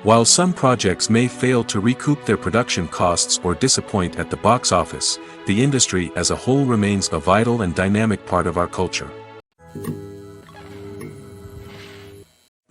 While some projects may fail to recoup their production costs or disappoint at the box office, the industry as a whole remains a vital and dynamic part of our culture.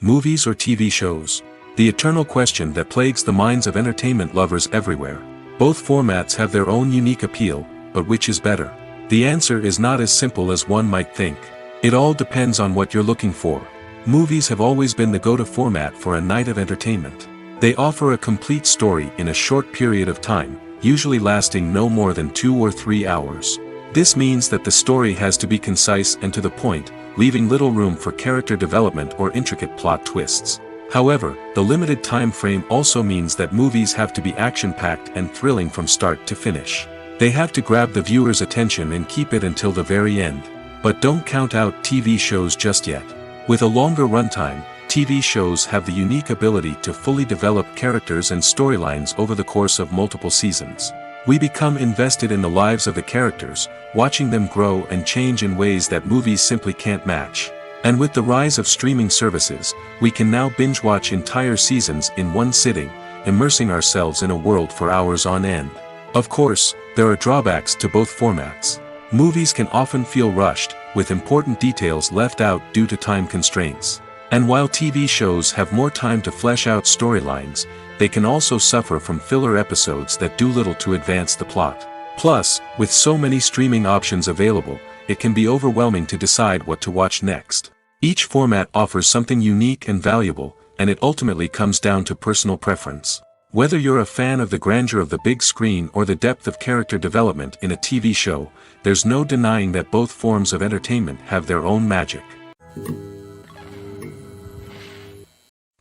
Movies or TV shows? The eternal question that plagues the minds of entertainment lovers everywhere. Both formats have their own unique appeal, but which is better? The answer is not as simple as one might think. It all depends on what you're looking for. Movies have always been the go-to format for a night of entertainment. They offer a complete story in a short period of time, usually lasting no more than 2 or 3 hours. This means that the story has to be concise and to the point, leaving little room for character development or intricate plot twists. However, the limited time frame also means that movies have to be action-packed and thrilling from start to finish. They have to grab the viewer's attention and keep it until the very end. But don't count out TV shows just yet. With a longer runtime, TV shows have the unique ability to fully develop characters and storylines over the course of multiple seasons. We become invested in the lives of the characters, watching them grow and change in ways that movies simply can't match. And with the rise of streaming services, we can now binge-watch entire seasons in one sitting, immersing ourselves in a world for hours on end. Of course, there are drawbacks to both formats. Movies can often feel rushed, with important details left out due to time constraints. And while TV shows have more time to flesh out storylines, they can also suffer from filler episodes that do little to advance the plot. Plus, with so many streaming options available, it can be overwhelming to decide what to watch next. Each format offers something unique and valuable, and it ultimately comes down to personal preference. Whether you're a fan of the grandeur of the big screen or the depth of character development in a TV show, there's no denying that both forms of entertainment have their own magic.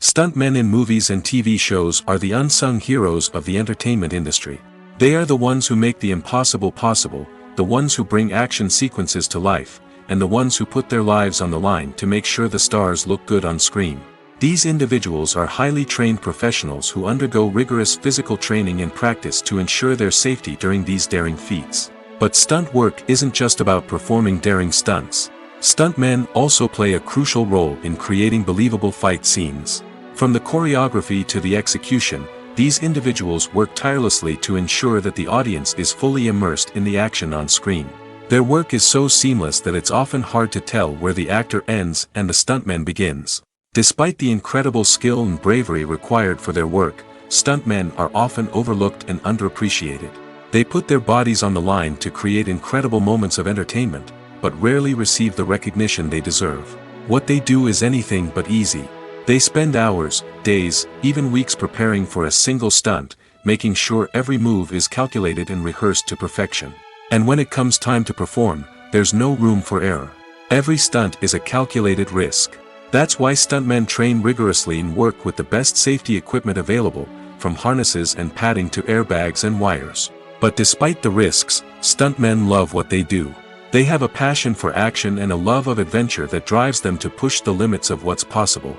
Stuntmen in movies and TV shows are the unsung heroes of the entertainment industry. They are the ones who make the impossible possible, the ones who bring action sequences to life, and the ones who put their lives on the line to make sure the stars look good on screen. These individuals are highly trained professionals who undergo rigorous physical training and practice to ensure their safety during these daring feats. But stunt work isn't just about performing daring stunts. Stuntmen also play a crucial role in creating believable fight scenes. From the choreography to the execution, these individuals work tirelessly to ensure that the audience is fully immersed in the action on screen. Their work is so seamless that it's often hard to tell where the actor ends and the stuntman begins. Despite the incredible skill and bravery required for their work, stuntmen are often overlooked and underappreciated. They put their bodies on the line to create incredible moments of entertainment, but rarely receive the recognition they deserve. What they do is anything but easy. They spend hours, days, even weeks preparing for a single stunt, making sure every move is calculated and rehearsed to perfection. And when it comes time to perform, there's no room for error. Every stunt is a calculated risk. That's why stuntmen train rigorously and work with the best safety equipment available, from harnesses and padding to airbags and wires. But despite the risks, stuntmen love what they do. They have a passion for action and a love of adventure that drives them to push the limits of what's possible.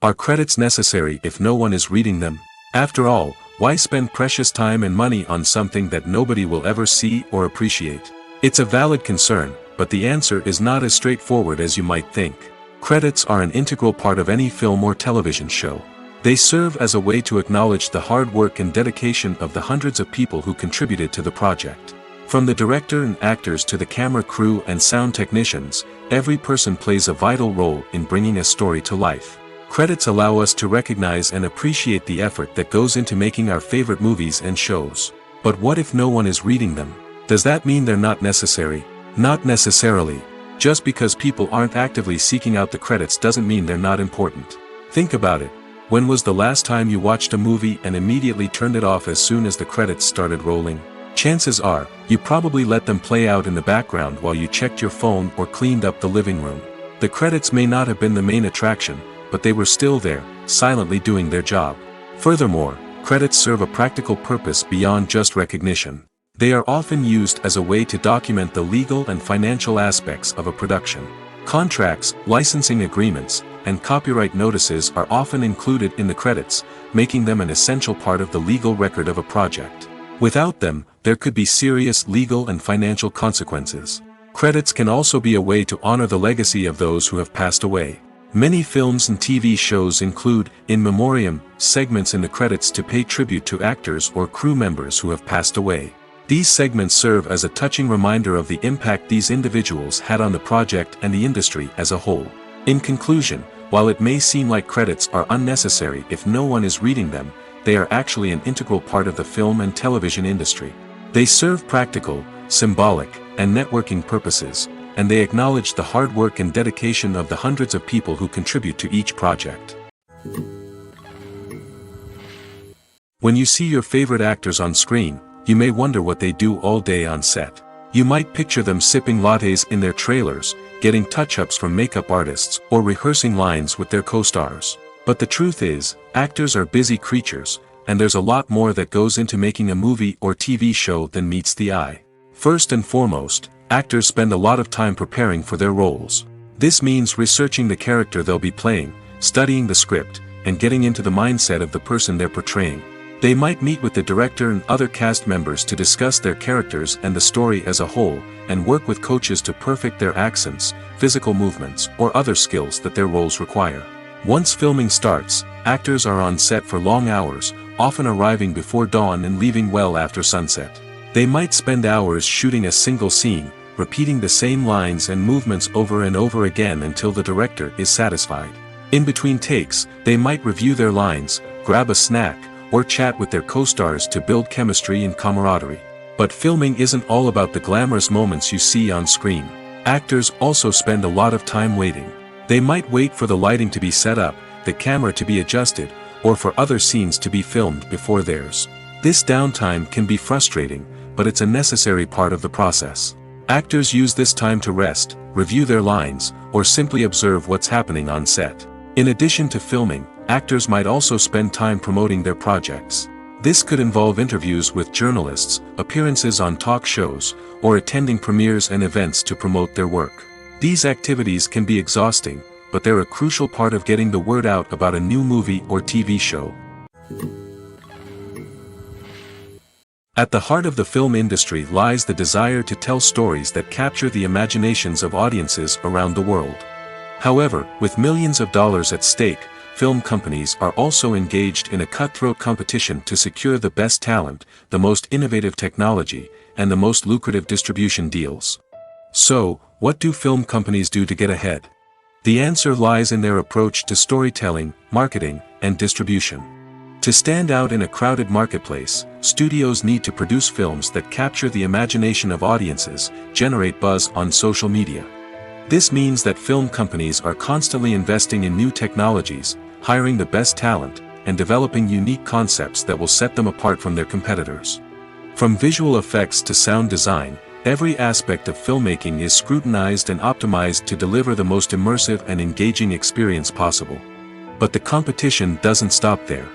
Are credits necessary if no one is reading them? After all, why spend precious time and money on something that nobody will ever see or appreciate? It's a valid concern, but the answer is not as straightforward as you might think. Credits are an integral part of any film or television show. They serve as a way to acknowledge the hard work and dedication of the hundreds of people who contributed to the project. From the director and actors to the camera crew and sound technicians, every person plays a vital role in bringing a story to life. Credits allow us to recognize and appreciate the effort that goes into making our favorite movies and shows. But what if no one is reading them? Does that mean they're not necessary? Not necessarily. Just because people aren't actively seeking out the credits doesn't mean they're not important. Think about it. When was the last time you watched a movie and immediately turned it off as soon as the credits started rolling? Chances are, you probably let them play out in the background while you checked your phone or cleaned up the living room. The credits may not have been the main attraction, but they were still there, silently doing their job. Furthermore, credits serve a practical purpose beyond just recognition. They are often used as a way to document the legal and financial aspects of a production. Contracts, licensing agreements, and copyright notices are often included in the credits, making them an essential part of the legal record of a project. Without them, there could be serious legal and financial consequences. Credits can also be a way to honor the legacy of those who have passed away. Many films and TV shows include, in memoriam, segments in the credits to pay tribute to actors or crew members who have passed away. These segments serve as a touching reminder of the impact these individuals had on the project and the industry as a whole. In conclusion, while it may seem like credits are unnecessary if no one is reading them, they are actually an integral part of the film and television industry. They serve practical, symbolic, and networking purposes, and they acknowledge the hard work and dedication of the hundreds of people who contribute to each project. When you see your favorite actors on screen, you may wonder what they do all day on set. You might picture them sipping lattes in their trailers, getting touch-ups from makeup artists, or rehearsing lines with their co-stars. But the truth is, actors are busy creatures, and there's a lot more that goes into making a movie or TV show than meets the eye. First and foremost, actors spend a lot of time preparing for their roles. This means researching the character they'll be playing, studying the script, and getting into the mindset of the person they're portraying. They might meet with the director and other cast members to discuss their characters and the story as a whole, and work with coaches to perfect their accents, physical movements, or other skills that their roles require. Once filming starts, actors are on set for long hours, often arriving before dawn and leaving well after sunset. They might spend hours shooting a single scene, repeating the same lines and movements over and over again until the director is satisfied. In between takes, they might review their lines, grab a snack, or chat with their co-stars to build chemistry and camaraderie. But filming isn't all about the glamorous moments you see on screen. Actors also spend a lot of time waiting. They might wait for the lighting to be set up, the camera to be adjusted, or for other scenes to be filmed before theirs. This downtime can be frustrating, but it's a necessary part of the process. Actors use this time to rest, review their lines, or simply observe what's happening on set. In addition to filming, actors might also spend time promoting their projects. This could involve interviews with journalists, appearances on talk shows, or attending premieres and events to promote their work. These activities can be exhausting, but they're a crucial part of getting the word out about a new movie or TV show. At the heart of the film industry lies the desire to tell stories that capture the imaginations of audiences around the world. However, with millions of dollars at stake, film companies are also engaged in a cutthroat competition to secure the best talent, the most innovative technology, and the most lucrative distribution deals. So, what do film companies do to get ahead? The answer lies in their approach to storytelling, marketing, and distribution. To stand out in a crowded marketplace, studios need to produce films that capture the imagination of audiences, generate buzz on social media. This means that film companies are constantly investing in new technologies, hiring the best talent, and developing unique concepts that will set them apart from their competitors. From visual effects to sound design, every aspect of filmmaking is scrutinized and optimized to deliver the most immersive and engaging experience possible. But the competition doesn't stop there.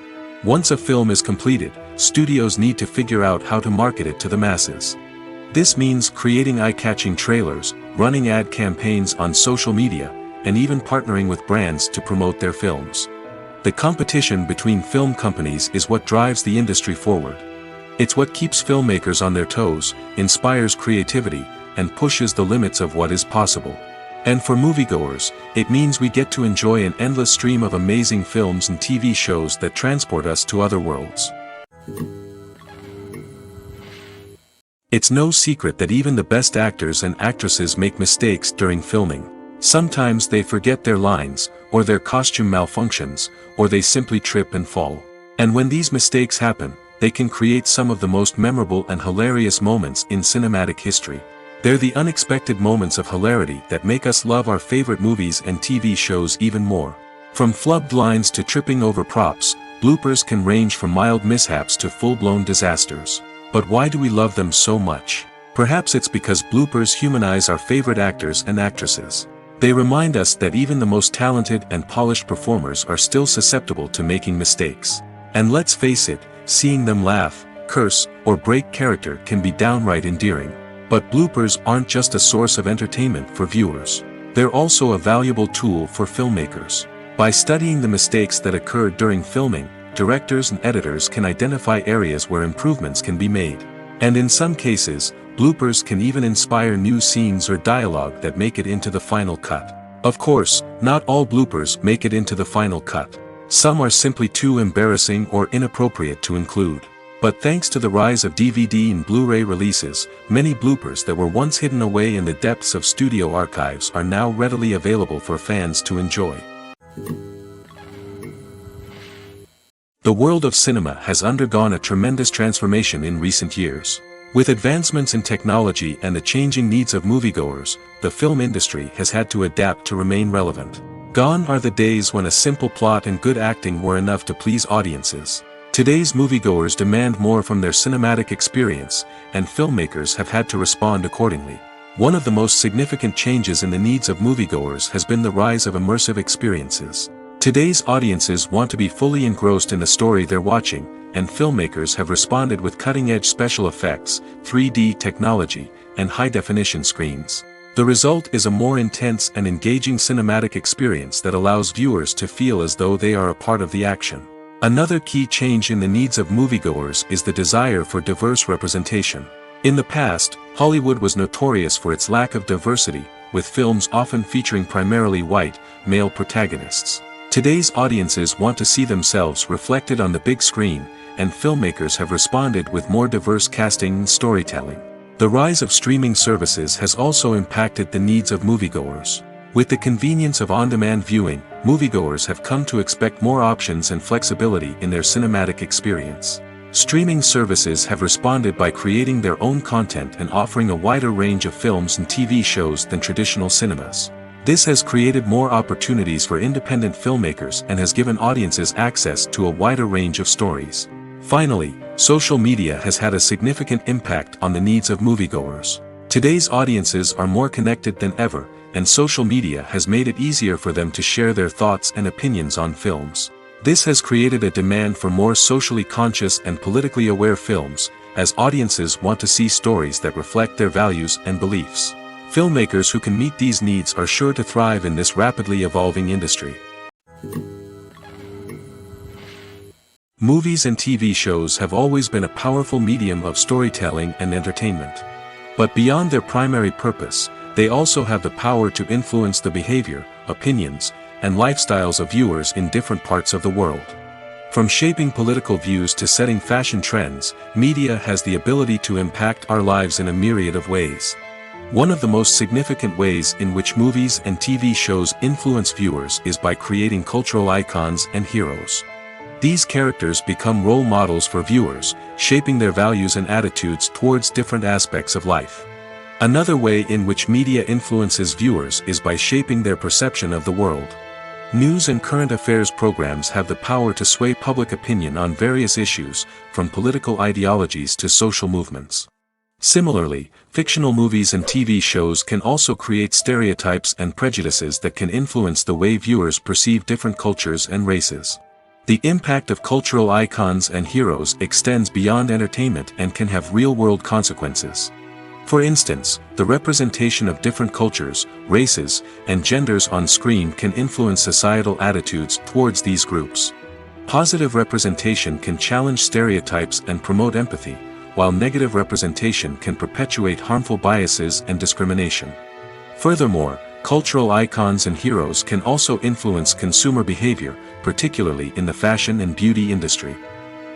Once a film is completed, studios need to figure out how to market it to the masses. This means creating eye-catching trailers, running ad campaigns on social media, and even partnering with brands to promote their films. The competition between film companies is what drives the industry forward. It's what keeps filmmakers on their toes, inspires creativity, and pushes the limits of what is possible. And for moviegoers, it means we get to enjoy an endless stream of amazing films and TV shows that transport us to other worlds. It's no secret that even the best actors and actresses make mistakes during filming. Sometimes they forget their lines, or their costume malfunctions, or they simply trip and fall. And when these mistakes happen, they can create some of the most memorable and hilarious moments in cinematic history. They're the unexpected moments of hilarity that make us love our favorite movies and TV shows even more. From flubbed lines to tripping over props, bloopers can range from mild mishaps to full-blown disasters. But why do we love them so much? Perhaps it's because bloopers humanize our favorite actors and actresses. They remind us that even the most talented and polished performers are still susceptible to making mistakes. And let's face it, seeing them laugh, curse, or break character can be downright endearing. But bloopers aren't just a source of entertainment for viewers. They're also a valuable tool for filmmakers. By studying the mistakes that occurred during filming, directors and editors can identify areas where improvements can be made. And in some cases, bloopers can even inspire new scenes or dialogue that make it into the final cut. Of course, not all bloopers make it into the final cut. Some are simply too embarrassing or inappropriate to include. But thanks to the rise of DVD and Blu-ray releases, many bloopers that were once hidden away in the depths of studio archives are now readily available for fans to enjoy. The world of cinema has undergone a tremendous transformation in recent years. With advancements in technology and the changing needs of moviegoers, the film industry has had to adapt to remain relevant. Gone are the days when a simple plot and good acting were enough to please audiences. Today's moviegoers demand more from their cinematic experience, and filmmakers have had to respond accordingly. One of the most significant changes in the needs of moviegoers has been the rise of immersive experiences. Today's audiences want to be fully engrossed in the story they're watching, and filmmakers have responded with cutting-edge special effects, 3D technology, and high-definition screens. The result is a more intense and engaging cinematic experience that allows viewers to feel as though they are a part of the action. Another key change in the needs of moviegoers is the desire for diverse representation. In the past, Hollywood was notorious for its lack of diversity, with films often featuring primarily white, male protagonists. Today's audiences want to see themselves reflected on the big screen, and filmmakers have responded with more diverse casting and storytelling. The rise of streaming services has also impacted the needs of moviegoers. With the convenience of on-demand viewing, moviegoers have come to expect more options and flexibility in their cinematic experience. Streaming services have responded by creating their own content and offering a wider range of films and TV shows than traditional cinemas. This has created more opportunities for independent filmmakers and has given audiences access to a wider range of stories. Finally, social media has had a significant impact on the needs of moviegoers. Today's audiences are more connected than ever, and social media has made it easier for them to share their thoughts and opinions on films. This has created a demand for more socially conscious and politically aware films, as audiences want to see stories that reflect their values and beliefs. Filmmakers who can meet these needs are sure to thrive in this rapidly evolving industry. Movies and TV shows have always been a powerful medium of storytelling and entertainment. But beyond their primary purpose, they also have the power to influence the behavior, opinions, and lifestyles of viewers in different parts of the world. From shaping political views to setting fashion trends, media has the ability to impact our lives in a myriad of ways. One of the most significant ways in which movies and TV shows influence viewers is by creating cultural icons and heroes. These characters become role models for viewers, shaping their values and attitudes towards different aspects of life. Another way in which media influences viewers is by shaping their perception of the world. News and current affairs programs have the power to sway public opinion on various issues, from political ideologies to social movements. Similarly, fictional movies and TV shows can also create stereotypes and prejudices that can influence the way viewers perceive different cultures and races. The impact of cultural icons and heroes extends beyond entertainment and can have real-world consequences. For instance, the representation of different cultures, races, and genders on screen can influence societal attitudes towards these groups. Positive representation can challenge stereotypes and promote empathy, while negative representation can perpetuate harmful biases and discrimination. Furthermore, cultural icons and heroes can also influence consumer behavior, particularly in the fashion and beauty industry.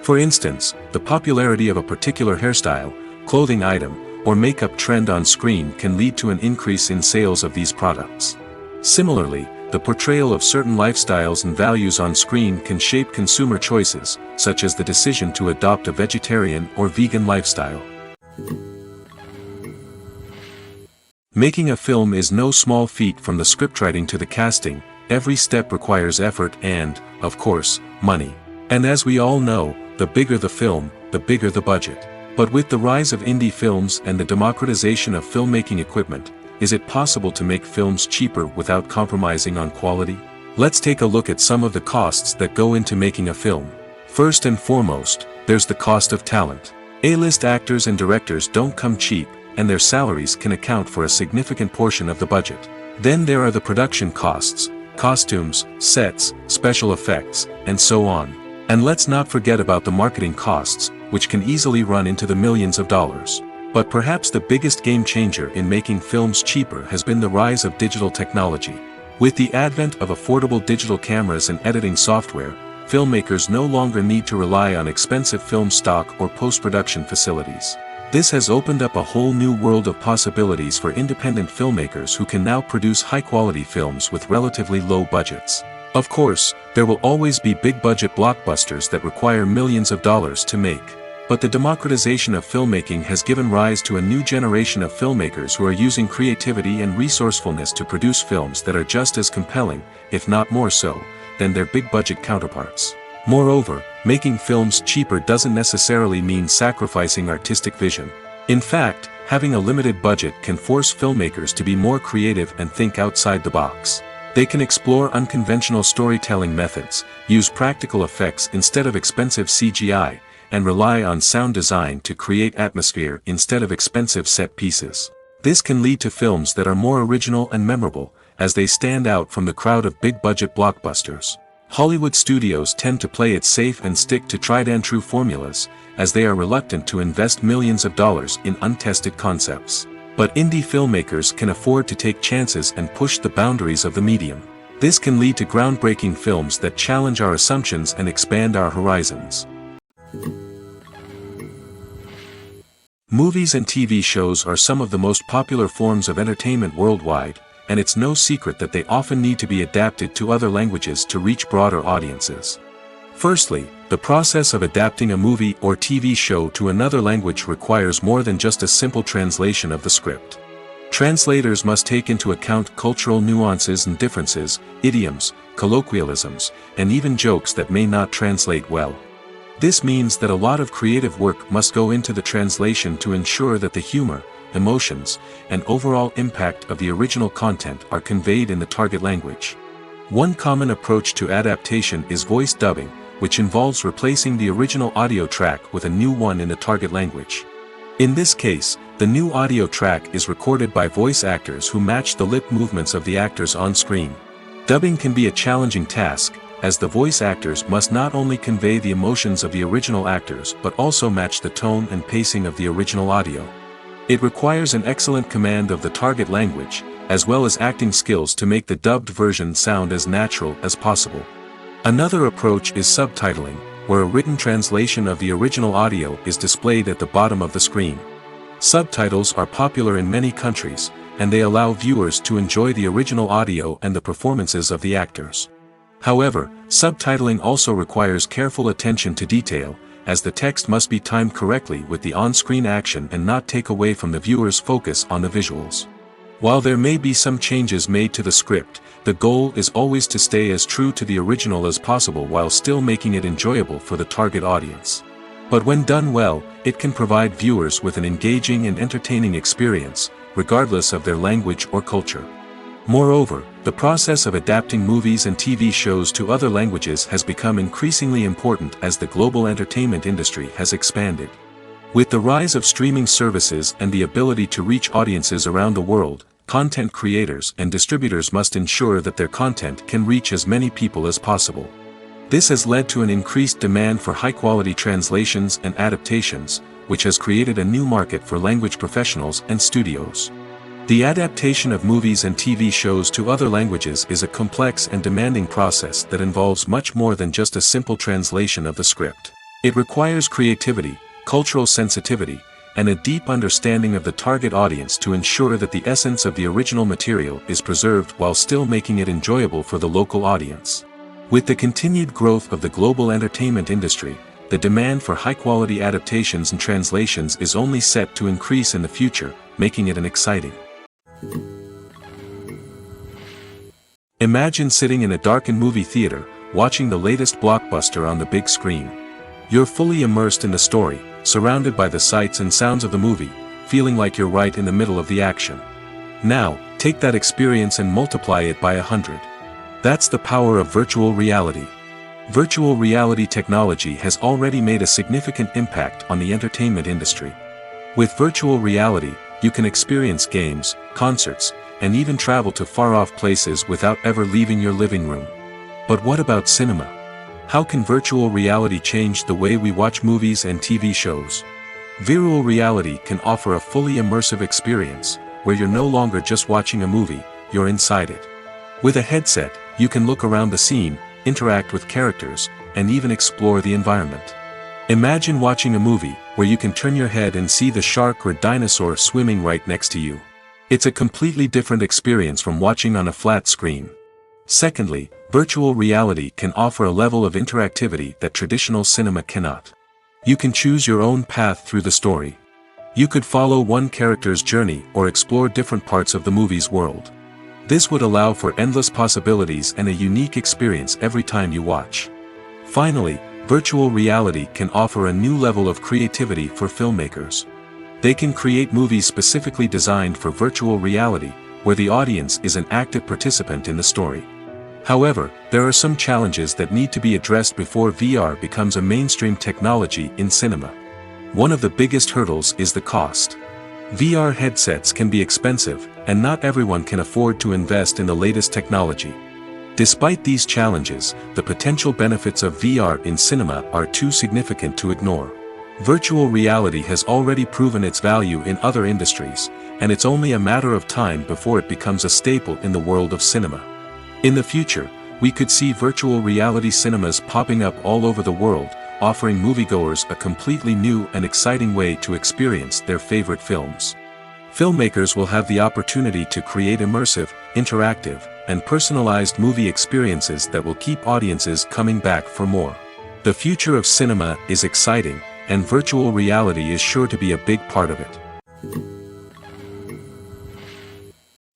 For instance, the popularity of a particular hairstyle, clothing item, or makeup trend on screen can lead to an increase in sales of these products. Similarly, the portrayal of certain lifestyles and values on screen can shape consumer choices, such as the decision to adopt a vegetarian or vegan lifestyle. Making a film is no small feat. From the scriptwriting to the casting, every step requires effort and, of course, money. And as we all know, the bigger the film, the bigger the budget. But with the rise of indie films and the democratization of filmmaking equipment, is it possible to make films cheaper without compromising on quality? Let's take a look at some of the costs that go into making a film. First and foremost, there's the cost of talent. A-list actors and directors don't come cheap, and their salaries can account for a significant portion of the budget. Then there are the production costs, costumes, sets, special effects, and so on. And let's not forget about the marketing costs, which can easily run into the millions of dollars. But perhaps the biggest game changer in making films cheaper has been the rise of digital technology. With the advent of affordable digital cameras and editing software, filmmakers no longer need to rely on expensive film stock or post-production facilities. This has opened up a whole new world of possibilities for independent filmmakers who can now produce high-quality films with relatively low budgets. Of course, there will always be big-budget blockbusters that require millions of dollars to make. But the democratization of filmmaking has given rise to a new generation of filmmakers who are using creativity and resourcefulness to produce films that are just as compelling, if not more so, than their big-budget counterparts. Moreover, making films cheaper doesn't necessarily mean sacrificing artistic vision. In fact, having a limited budget can force filmmakers to be more creative and think outside the box. They can explore unconventional storytelling methods, use practical effects instead of expensive CGI, and rely on sound design to create atmosphere instead of expensive set pieces. This can lead to films that are more original and memorable, as they stand out from the crowd of big-budget blockbusters. Hollywood studios tend to play it safe and stick to tried-and-true formulas, as they are reluctant to invest millions of dollars in untested concepts. But indie filmmakers can afford to take chances and push the boundaries of the medium. This can lead to groundbreaking films that challenge our assumptions and expand our horizons. Movies and TV shows are some of the most popular forms of entertainment worldwide, and it's no secret that they often need to be adapted to other languages to reach broader audiences. Firstly, the process of adapting a movie or TV show to another language requires more than just a simple translation of the script. Translators must take into account cultural nuances and differences, idioms, colloquialisms, and even jokes that may not translate well. This means that a lot of creative work must go into the translation to ensure that the humor, emotions, and overall impact of the original content are conveyed in the target language. One common approach to adaptation is voice dubbing, which involves replacing the original audio track with a new one in the target language. In this case, the new audio track is recorded by voice actors who match the lip movements of the actors on screen. Dubbing can be a challenging task, as the voice actors must not only convey the emotions of the original actors but also match the tone and pacing of the original audio. It requires an excellent command of the target language, as well as acting skills to make the dubbed version sound as natural as possible. Another approach is subtitling, where a written translation of the original audio is displayed at the bottom of the screen. Subtitles are popular in many countries, and they allow viewers to enjoy the original audio and the performances of the actors. However, subtitling also requires careful attention to detail, as the text must be timed correctly with the on-screen action and not take away from the viewer's focus on the visuals. While there may be some changes made to the script, the goal is always to stay as true to the original as possible while still making it enjoyable for the target audience. But when done well, it can provide viewers with an engaging and entertaining experience, regardless of their language or culture. Moreover, the process of adapting movies and TV shows to other languages has become increasingly important as the global entertainment industry has expanded. With the rise of streaming services and the ability to reach audiences around the world, content creators and distributors must ensure that their content can reach as many people as possible. This has led to an increased demand for high-quality translations and adaptations, which has created a new market for language professionals and studios. The adaptation of movies and TV shows to other languages is a complex and demanding process that involves much more than just a simple translation of the script. It requires creativity, cultural sensitivity, and a deep understanding of the target audience to ensure that the essence of the original material is preserved while still making it enjoyable for the local audience. With the continued growth of the global entertainment industry, the demand for high-quality adaptations and translations is only set to increase in the future, making it an exciting. Imagine sitting in a darkened movie theater, watching the latest blockbuster on the big screen. You're fully immersed in the story, surrounded by the sights and sounds of the movie, feeling like you're right in the middle of the action. Now, take that experience and multiply it by 100. That's the power of virtual reality. Virtual reality technology has already made a significant impact on the entertainment industry. With virtual reality, you can experience games, concerts, and even travel to far-off places without ever leaving your living room. But what about cinema? How can virtual reality change the way we watch movies and TV shows? Virtual reality can offer a fully immersive experience, where you're no longer just watching a movie, you're inside it. With a headset, you can look around the scene, interact with characters, and even explore the environment. Imagine watching a movie, where you can turn your head and see the shark or dinosaur swimming right next to you. It's a completely different experience from watching on a flat screen. Secondly, Virtual reality can offer a level of interactivity that traditional cinema cannot. You can choose your own path through the story. You could follow one character's journey or explore different parts of the movie's world. This would allow for endless possibilities and a unique experience every time you watch. Finally, virtual reality can offer a new level of creativity for filmmakers. They can create movies specifically designed for virtual reality, where the audience is an active participant in the story. However, there are some challenges that need to be addressed before VR becomes a mainstream technology in cinema. One of the biggest hurdles is the cost. VR headsets can be expensive, and not everyone can afford to invest in the latest technology. Despite these challenges, the potential benefits of VR in cinema are too significant to ignore. Virtual reality has already proven its value in other industries, and it's only a matter of time before it becomes a staple in the world of cinema. In the future, we could see virtual reality cinemas popping up all over the world, offering moviegoers a completely new and exciting way to experience their favorite films. Filmmakers will have the opportunity to create immersive, interactive, and personalized movie experiences that will keep audiences coming back for more. The future of cinema is exciting, and virtual reality is sure to be a big part of it.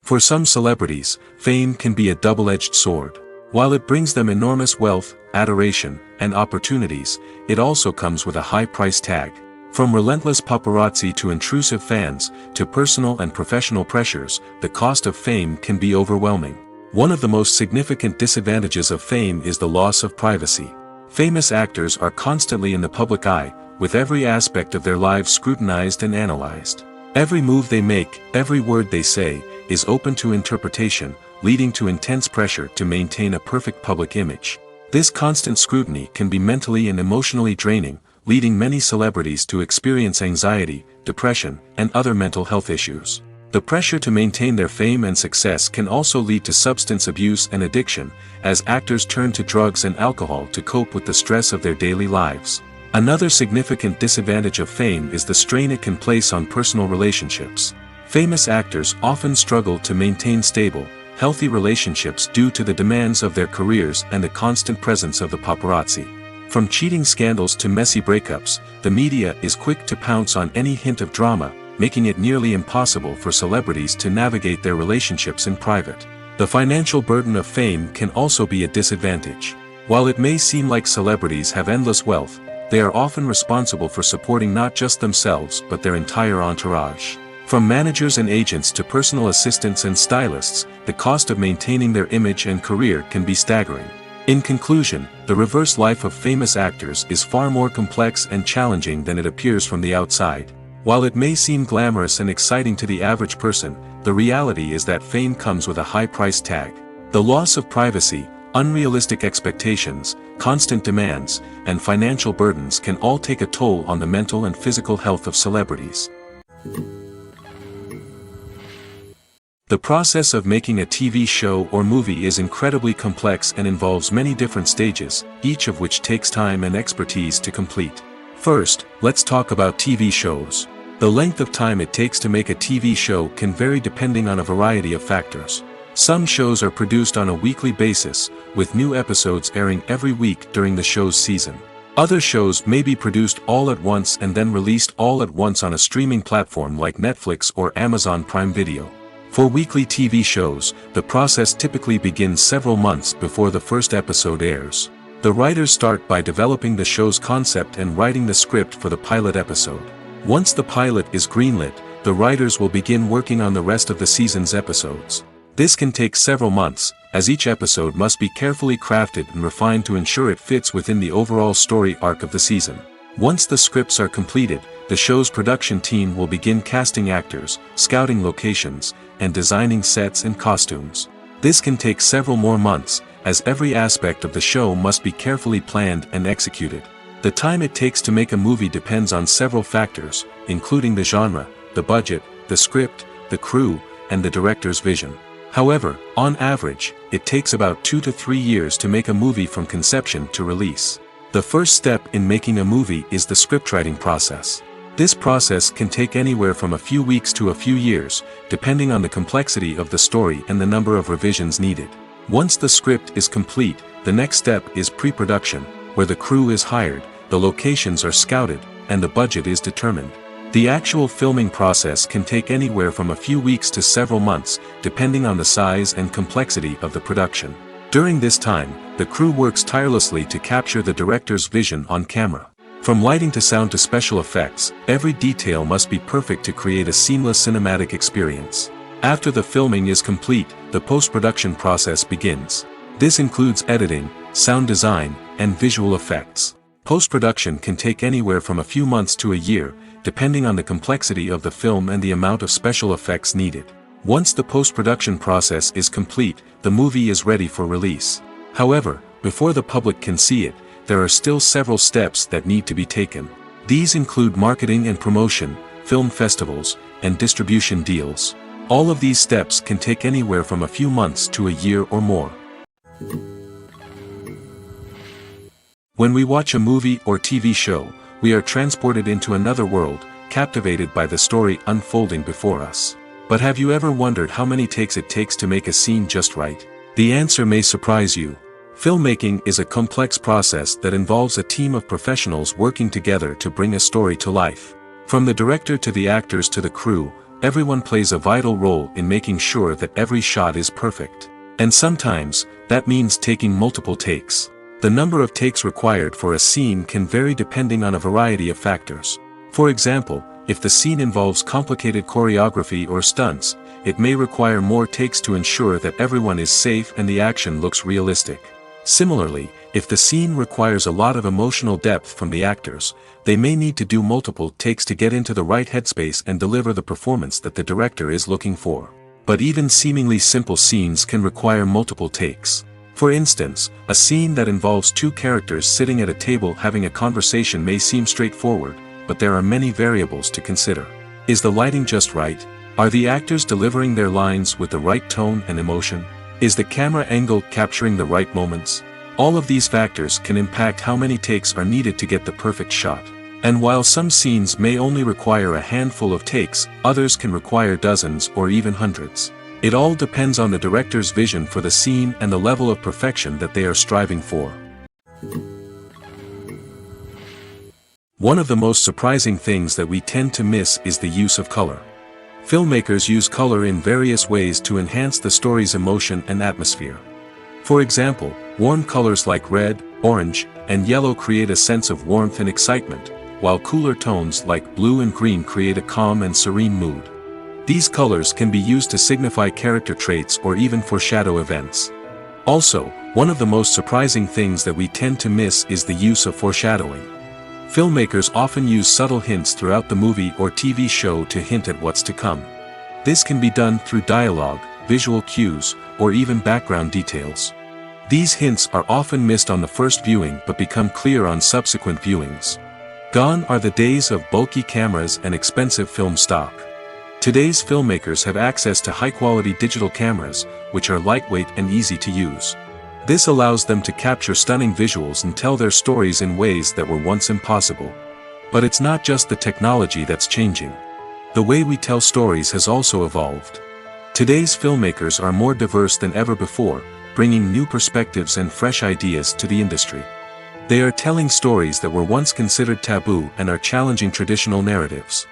For some celebrities, fame can be a double-edged sword. While it brings them enormous wealth, adoration, and opportunities, it also comes with a high price tag. From relentless paparazzi to intrusive fans, to personal and professional pressures, the cost of fame can be overwhelming. One of the most significant disadvantages of fame is the loss of privacy. Famous actors are constantly in the public eye, with every aspect of their lives scrutinized and analyzed. Every move they make, every word they say, is open to interpretation, leading to intense pressure to maintain a perfect public image. This constant scrutiny can be mentally and emotionally draining, leading many celebrities to experience anxiety, depression, and other mental health issues. The pressure to maintain their fame and success can also lead to substance abuse and addiction, as actors turn to drugs and alcohol to cope with the stress of their daily lives. Another significant disadvantage of fame is the strain it can place on personal relationships. Famous actors often struggle to maintain stable, healthy relationships due to the demands of their careers and the constant presence of the paparazzi. From cheating scandals to messy breakups, the media is quick to pounce on any hint of drama, making it nearly impossible for celebrities to navigate their relationships in private. The financial burden of fame can also be a disadvantage. While it may seem like celebrities have endless wealth, they are often responsible for supporting not just themselves but their entire entourage. From managers and agents to personal assistants and stylists, the cost of maintaining their image and career can be staggering. In conclusion, the reverse life of famous actors is far more complex and challenging than it appears from the outside. While it may seem glamorous and exciting to the average person, the reality is that fame comes with a high price tag. The loss of privacy, unrealistic expectations, constant demands, and financial burdens can all take a toll on the mental and physical health of celebrities. The process of making a TV show or movie is incredibly complex and involves many different stages, each of which takes time and expertise to complete. First, let's talk about TV shows. The length of time it takes to make a TV show can vary depending on a variety of factors. Some shows are produced on a weekly basis, with new episodes airing every week during the show's season. Other shows may be produced all at once and then released all at once on a streaming platform like Netflix or Amazon Prime Video. For weekly TV shows, the process typically begins several months before the first episode airs. The writers start by developing the show's concept and writing the script for the pilot episode. Once the pilot is greenlit, the writers will begin working on the rest of the season's episodes. This can take several months, as each episode must be carefully crafted and refined to ensure it fits within the overall story arc of the season. Once the scripts are completed, the show's production team will begin casting actors, scouting locations, and designing sets and costumes. This can take several more months, as every aspect of the show must be carefully planned and executed. The time it takes to make a movie depends on several factors, including the genre, the budget, the script, the crew, and the director's vision. However, on average, it takes about 2 to 3 years to make a movie from conception to release. The first step in making a movie is the scriptwriting process. This process can take anywhere from a few weeks to a few years, depending on the complexity of the story and the number of revisions needed. Once the script is complete, the next step is pre-production, where the crew is hired, the locations are scouted, and the budget is determined. The actual filming process can take anywhere from a few weeks to several months, depending on the size and complexity of the production. During this time, the crew works tirelessly to capture the director's vision on camera. From lighting to sound to special effects, every detail must be perfect to create a seamless cinematic experience. After the filming is complete, the post-production process begins. This includes editing, sound design, and visual effects. Post-production can take anywhere from a few months to a year, depending on the complexity of the film and the amount of special effects needed. Once the post-production process is complete, the movie is ready for release. However, before the public can see it, there are still several steps that need to be taken. These include marketing and promotion, film festivals, and distribution deals. All of these steps can take anywhere from a few months to a year or more. When we watch a movie or TV show, we are transported into another world, captivated by the story unfolding before us. But have you ever wondered how many takes it takes to make a scene just right? The answer may surprise you. Filmmaking is a complex process that involves a team of professionals working together to bring a story to life. From the director to the actors to the crew, everyone plays a vital role in making sure that every shot is perfect. And sometimes, that means taking multiple takes. The number of takes required for a scene can vary depending on a variety of factors. For example, if the scene involves complicated choreography or stunts, it may require more takes to ensure that everyone is safe and the action looks realistic. Similarly, if the scene requires a lot of emotional depth from the actors, they may need to do multiple takes to get into the right headspace and deliver the performance that the director is looking for. But even seemingly simple scenes can require multiple takes. For instance, a scene that involves two characters sitting at a table having a conversation may seem straightforward, but there are many variables to consider. Is the lighting just right? Are the actors delivering their lines with the right tone and emotion? Is the camera angle capturing the right moments? All of these factors can impact how many takes are needed to get the perfect shot. And while some scenes may only require a handful of takes, others can require dozens or even hundreds. It all depends on the director's vision for the scene and the level of perfection that they are striving for. One of the most surprising things that we tend to miss is the use of color. Filmmakers use color in various ways to enhance the story's emotion and atmosphere. For example, warm colors like red, orange, and yellow create a sense of warmth and excitement, while cooler tones like blue and green create a calm and serene mood. These colors can be used to signify character traits or even foreshadow events. Also, one of the most surprising things that we tend to miss is the use of foreshadowing. Filmmakers often use subtle hints throughout the movie or TV show to hint at what's to come. This can be done through dialogue, visual cues, or even background details. These hints are often missed on the first viewing but become clear on subsequent viewings. Gone are the days of bulky cameras and expensive film stock. Today's filmmakers have access to high-quality digital cameras, which are lightweight and easy to use. This allows them to capture stunning visuals and tell their stories in ways that were once impossible. But it's not just the technology that's changing. The way we tell stories has also evolved. Today's filmmakers are more diverse than ever before, bringing new perspectives and fresh ideas to the industry. They are telling stories that were once considered taboo and are challenging traditional narratives.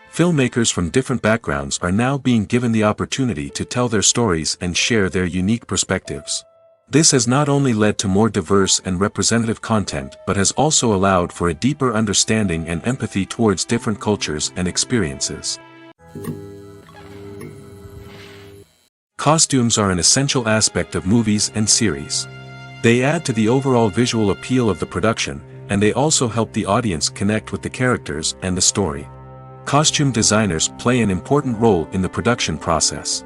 Filmmakers from different backgrounds are now being given the opportunity to tell their stories and share their unique perspectives. This has not only led to more diverse and representative content but has also allowed for a deeper understanding and empathy towards different cultures and experiences. Costumes are an essential aspect of movies and series. They add to the overall visual appeal of the production, and they also help the audience connect with the characters and the story. Costume designers play an important role in the production process.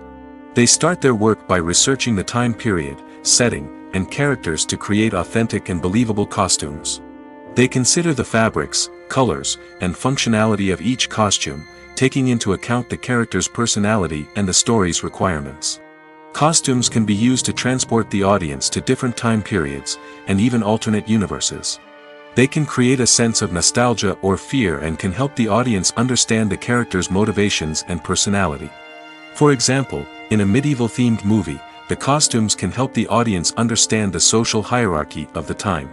They start their work by researching the time period, setting, and characters to create authentic and believable costumes. They consider the fabrics, colors, and functionality of each costume, taking into account the character's personality and the story's requirements. Costumes can be used to transport the audience to different time periods, and even alternate universes. They can create a sense of nostalgia or fear and can help the audience understand the character's motivations and personality. For example, in a medieval-themed movie, the costumes can help the audience understand the social hierarchy of the time.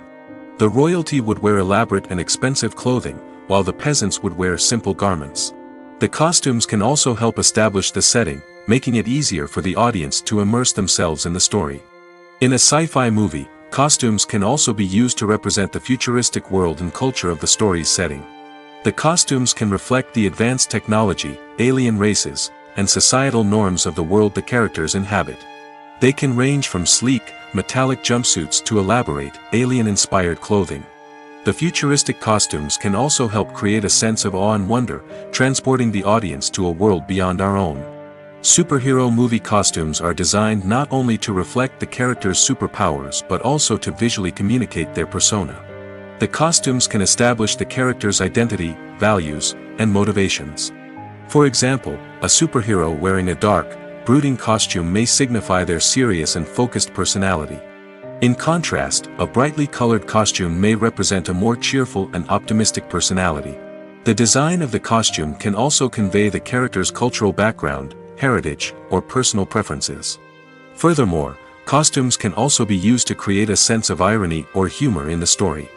The royalty would wear elaborate and expensive clothing, while the peasants would wear simple garments. The costumes can also help establish the setting, making it easier for the audience to immerse themselves in the story. In a sci-fi movie, costumes can also be used to represent the futuristic world and culture of the story's setting. The costumes can reflect the advanced technology, alien races, and societal norms of the world the characters inhabit. They can range from sleek, metallic jumpsuits to elaborate, alien-inspired clothing. The futuristic costumes can also help create a sense of awe and wonder, transporting the audience to a world beyond our own. Superhero movie costumes are designed not only to reflect the character's superpowers but also to visually communicate their persona. The costumes can establish the character's identity, values, and motivations. For example, a superhero wearing a dark, brooding costume may signify their serious and focused personality. In contrast, a brightly colored costume may represent a more cheerful and optimistic personality. The design of the costume can also convey the character's cultural background, heritage, or personal preferences. Furthermore, costumes can also be used to create a sense of irony or humor in the story.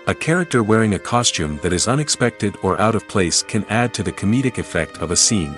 A character wearing a costume that is unexpected or out of place can add to the comedic effect of a scene.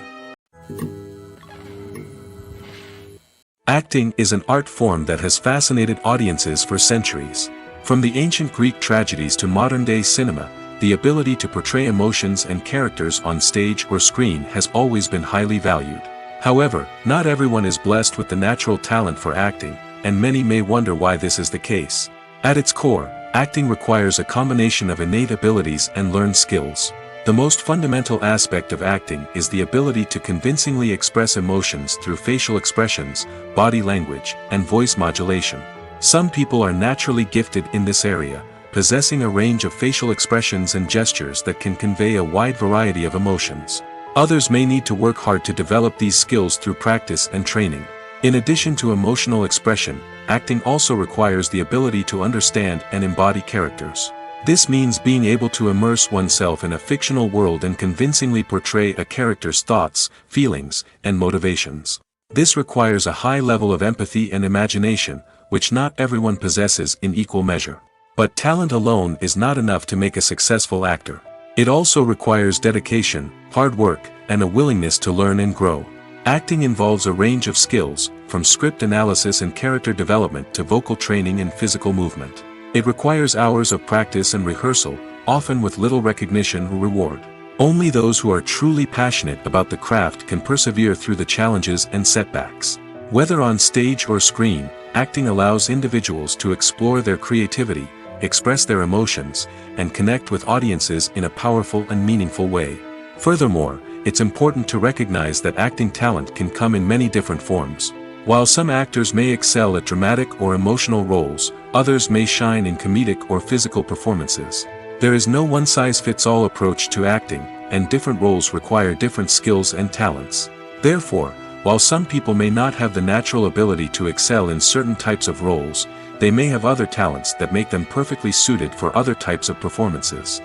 Acting is an art form that has fascinated audiences for centuries. From the ancient Greek tragedies to modern-day cinema, the ability to portray emotions and characters on stage or screen has always been highly valued. However, not everyone is blessed with the natural talent for acting, and many may wonder why this is the case. At its core, acting requires a combination of innate abilities and learned skills. The most fundamental aspect of acting is the ability to convincingly express emotions through facial expressions, body language, and voice modulation. Some people are naturally gifted in this area, possessing a range of facial expressions and gestures that can convey a wide variety of emotions. Others may need to work hard to develop these skills through practice and training. In addition to emotional expression, acting also requires the ability to understand and embody characters. This means being able to immerse oneself in a fictional world and convincingly portray a character's thoughts, feelings, and motivations. This requires a high level of empathy and imagination, which not everyone possesses in equal measure. But talent alone is not enough to make a successful actor. It also requires dedication, hard work, and a willingness to learn and grow. Acting involves a range of skills, from script analysis and character development to vocal training and physical movement. It requires hours of practice and rehearsal, often with little recognition or reward. Only those who are truly passionate about the craft can persevere through the challenges and setbacks. Whether on stage or screen, acting allows individuals to explore their creativity, express their emotions, and connect with audiences in a powerful and meaningful way. Furthermore, it's important to recognize that acting talent can come in many different forms. While some actors may excel at dramatic or emotional roles, others may shine in comedic or physical performances. There is no one-size-fits-all approach to acting, and different roles require different skills and talents. Therefore, while some people may not have the natural ability to excel in certain types of roles, they may have other talents that make them perfectly suited for other types of performances.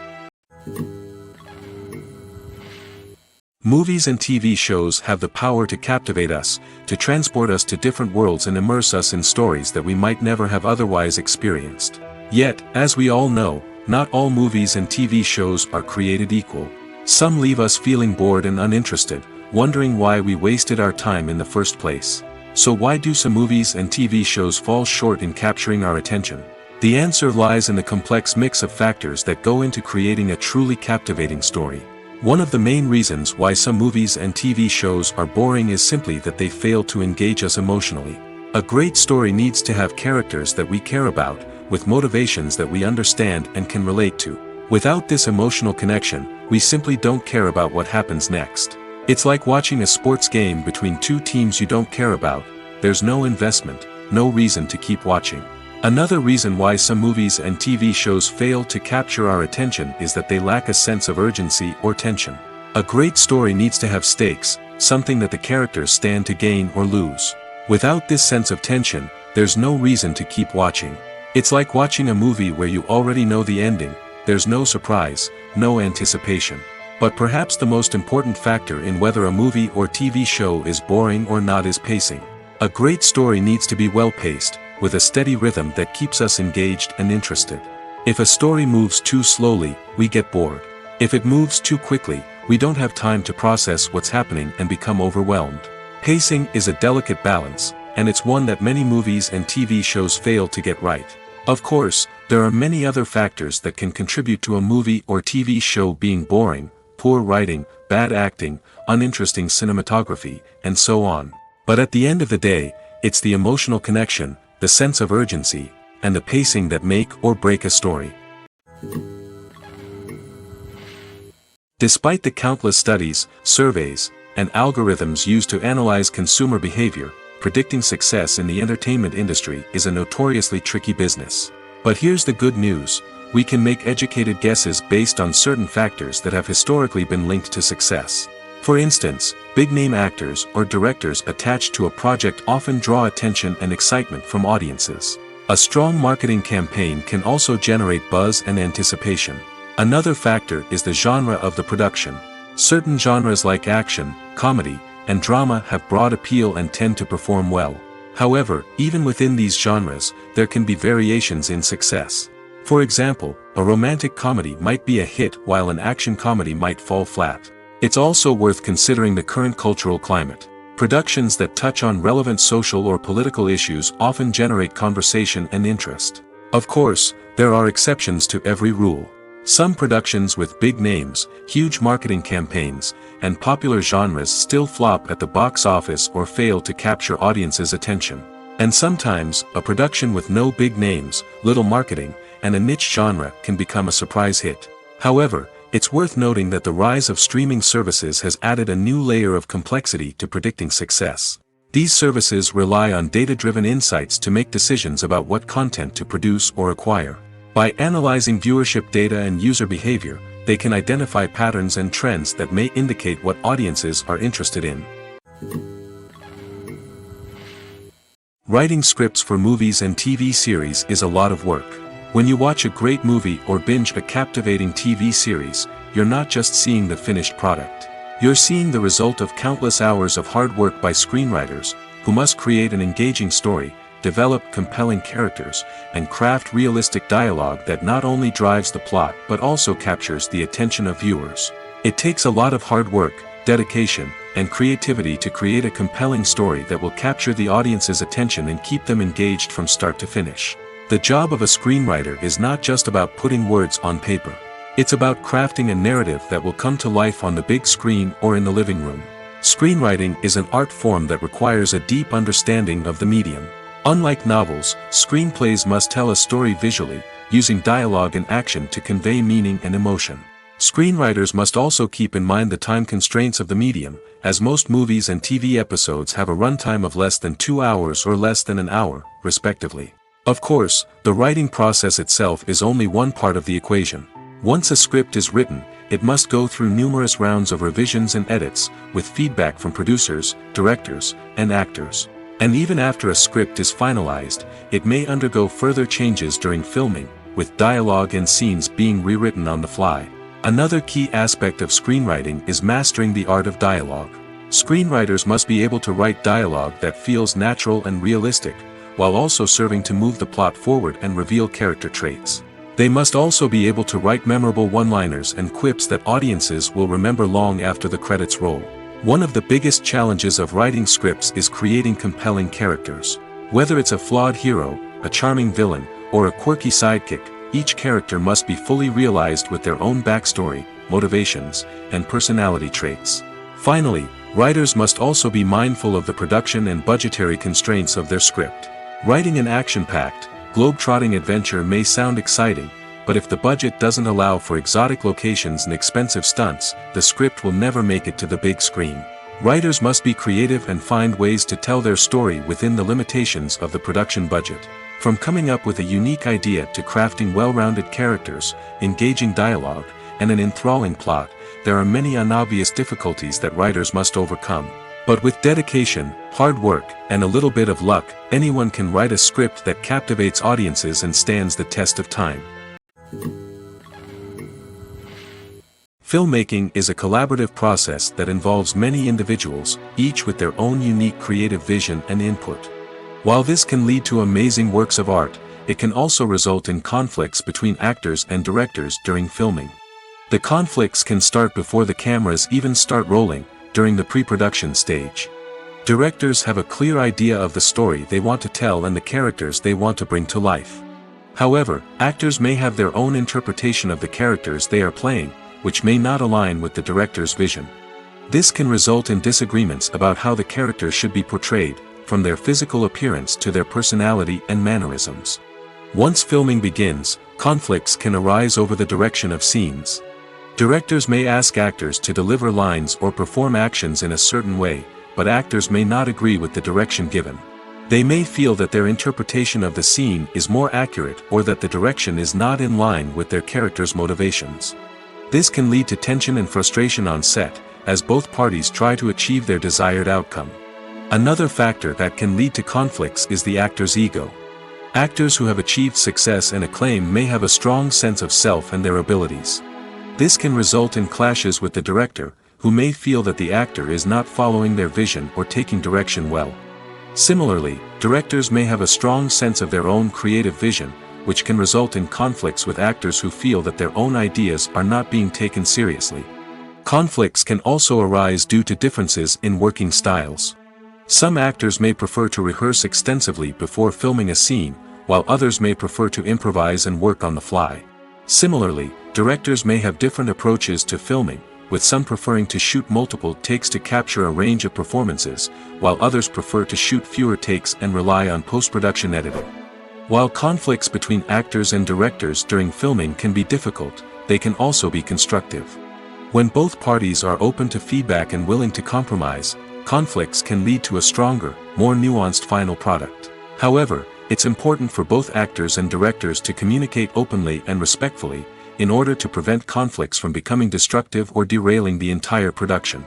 Movies and TV shows have the power to captivate us, to transport us to different worlds and immerse us in stories that we might never have otherwise experienced. Yet, as we all know, not all movies and TV shows are created equal. Some leave us feeling bored and uninterested, wondering why we wasted our time in the first place. So why do some movies and TV shows fall short in capturing our attention? The answer lies in the complex mix of factors that go into creating a truly captivating story. One of the main reasons why some movies and TV shows are boring is simply that they fail to engage us emotionally. A great story needs to have characters that we care about, with motivations that we understand and can relate to. Without this emotional connection, we simply don't care about what happens next. It's like watching a sports game between two teams you don't care about. There's no investment, no reason to keep watching. Another reason why some movies and TV shows fail to capture our attention is that they lack a sense of urgency or tension. A great story needs to have stakes, something that the characters stand to gain or lose. Without this sense of tension, there's no reason to keep watching. It's like watching a movie where you already know the ending. There's no surprise, no anticipation. But perhaps the most important factor in whether a movie or TV show is boring or not is pacing. A great story needs to be well-paced, with a steady rhythm that keeps us engaged and interested. If a story moves too slowly, we get bored. If it moves too quickly, we don't have time to process what's happening and become overwhelmed. Pacing is a delicate balance, and it's one that many movies and TV shows fail to get right. Of course, there are many other factors that can contribute to a movie or TV show being boring: poor writing, bad acting, uninteresting cinematography, and so on. But at the end of the day, it's the emotional connection, the sense of urgency, and the pacing that make or break a story. Despite the countless studies, surveys, and algorithms used to analyze consumer behavior, predicting success in the entertainment industry is a notoriously tricky business. But here's the good news: we can make educated guesses based on certain factors that have historically been linked to success. For instance, big-name actors or directors attached to a project often draw attention and excitement from audiences. A strong marketing campaign can also generate buzz and anticipation. Another factor is the genre of the production. Certain genres like action, comedy, and drama have broad appeal and tend to perform well. However, even within these genres, there can be variations in success. For example, a romantic comedy might be a hit while an action comedy might fall flat. It's also worth considering the current cultural climate. Productions that touch on relevant social or political issues often generate conversation and interest. Of course, there are exceptions to every rule. Some productions with big names, huge marketing campaigns, and popular genres still flop at the box office or fail to capture audiences' attention. And sometimes, a production with no big names, little marketing, and a niche genre can become a surprise hit. However, it's worth noting that the rise of streaming services has added a new layer of complexity to predicting success. These services rely on data-driven insights to make decisions about what content to produce or acquire. By analyzing viewership data and user behavior, they can identify patterns and trends that may indicate what audiences are interested in. Writing scripts for movies and TV series is a lot of work. When you watch a great movie or binge a captivating TV series, you're not just seeing the finished product. You're seeing the result of countless hours of hard work by screenwriters, who must create an engaging story, develop compelling characters, and craft realistic dialogue that not only drives the plot but also captures the attention of viewers. It takes a lot of hard work, dedication, and creativity to create a compelling story that will capture the audience's attention and keep them engaged from start to finish. The job of a screenwriter is not just about putting words on paper. It's about crafting a narrative that will come to life on the big screen or in the living room. Screenwriting is an art form that requires a deep understanding of the medium. Unlike novels, screenplays must tell a story visually, using dialogue and action to convey meaning and emotion. Screenwriters must also keep in mind the time constraints of the medium, as most movies and TV episodes have a runtime of less than 2 hours or less than an hour, respectively. Of course, the writing process itself is only one part of the equation. Once a script is written, it must go through numerous rounds of revisions and edits, with feedback from producers, directors, and actors. And even after a script is finalized, it may undergo further changes during filming, with dialogue and scenes being rewritten on the fly. Another key aspect of screenwriting is mastering the art of dialogue. Screenwriters must be able to write dialogue that feels natural and realistic, while also serving to move the plot forward and reveal character traits. They must also be able to write memorable one-liners and quips that audiences will remember long after the credits roll. One of the biggest challenges of writing scripts is creating compelling characters. Whether it's a flawed hero, a charming villain, or a quirky sidekick, each character must be fully realized with their own backstory, motivations, and personality traits. Finally, writers must also be mindful of the production and budgetary constraints of their script. Writing an action-packed, globe-trotting adventure may sound exciting, but if the budget doesn't allow for exotic locations and expensive stunts, the script will never make it to the big screen. Writers must be creative and find ways to tell their story within the limitations of the production budget. From coming up with a unique idea to crafting well-rounded characters, engaging dialogue, and an enthralling plot, there are many unobvious difficulties that writers must overcome. But with dedication, hard work, and a little bit of luck, anyone can write a script that captivates audiences and stands the test of time. Filmmaking is a collaborative process that involves many individuals, each with their own unique creative vision and input. While this can lead to amazing works of art, it can also result in conflicts between actors and directors during filming. The conflicts can start before the cameras even start rolling, during the pre-production stage. Directors have a clear idea of the story they want to tell and the characters they want to bring to life. However, actors may have their own interpretation of the characters they are playing, which may not align with the director's vision. This can result in disagreements about how the characters should be portrayed, from their physical appearance to their personality and mannerisms. Once filming begins, conflicts can arise over the direction of scenes. Directors may ask actors to deliver lines or perform actions in a certain way, but actors may not agree with the direction given. They may feel that their interpretation of the scene is more accurate or that the direction is not in line with their character's motivations. This can lead to tension and frustration on set, as both parties try to achieve their desired outcome. Another factor that can lead to conflicts is the actor's ego. Actors who have achieved success and acclaim may have a strong sense of self and their abilities. This can result in clashes with the director, who may feel that the actor is not following their vision or taking direction well. Similarly, directors may have a strong sense of their own creative vision, which can result in conflicts with actors who feel that their own ideas are not being taken seriously. Conflicts can also arise due to differences in working styles. Some actors may prefer to rehearse extensively before filming a scene, while others may prefer to improvise and work on the fly. Similarly, directors may have different approaches to filming, with some preferring to shoot multiple takes to capture a range of performances, while others prefer to shoot fewer takes and rely on post-production editing. While conflicts between actors and directors during filming can be difficult, they can also be constructive. When both parties are open to feedback and willing to compromise, conflicts can lead to a stronger, more nuanced final product. However, it's important for both actors and directors to communicate openly and respectfully, in order to prevent conflicts from becoming destructive or derailing the entire production.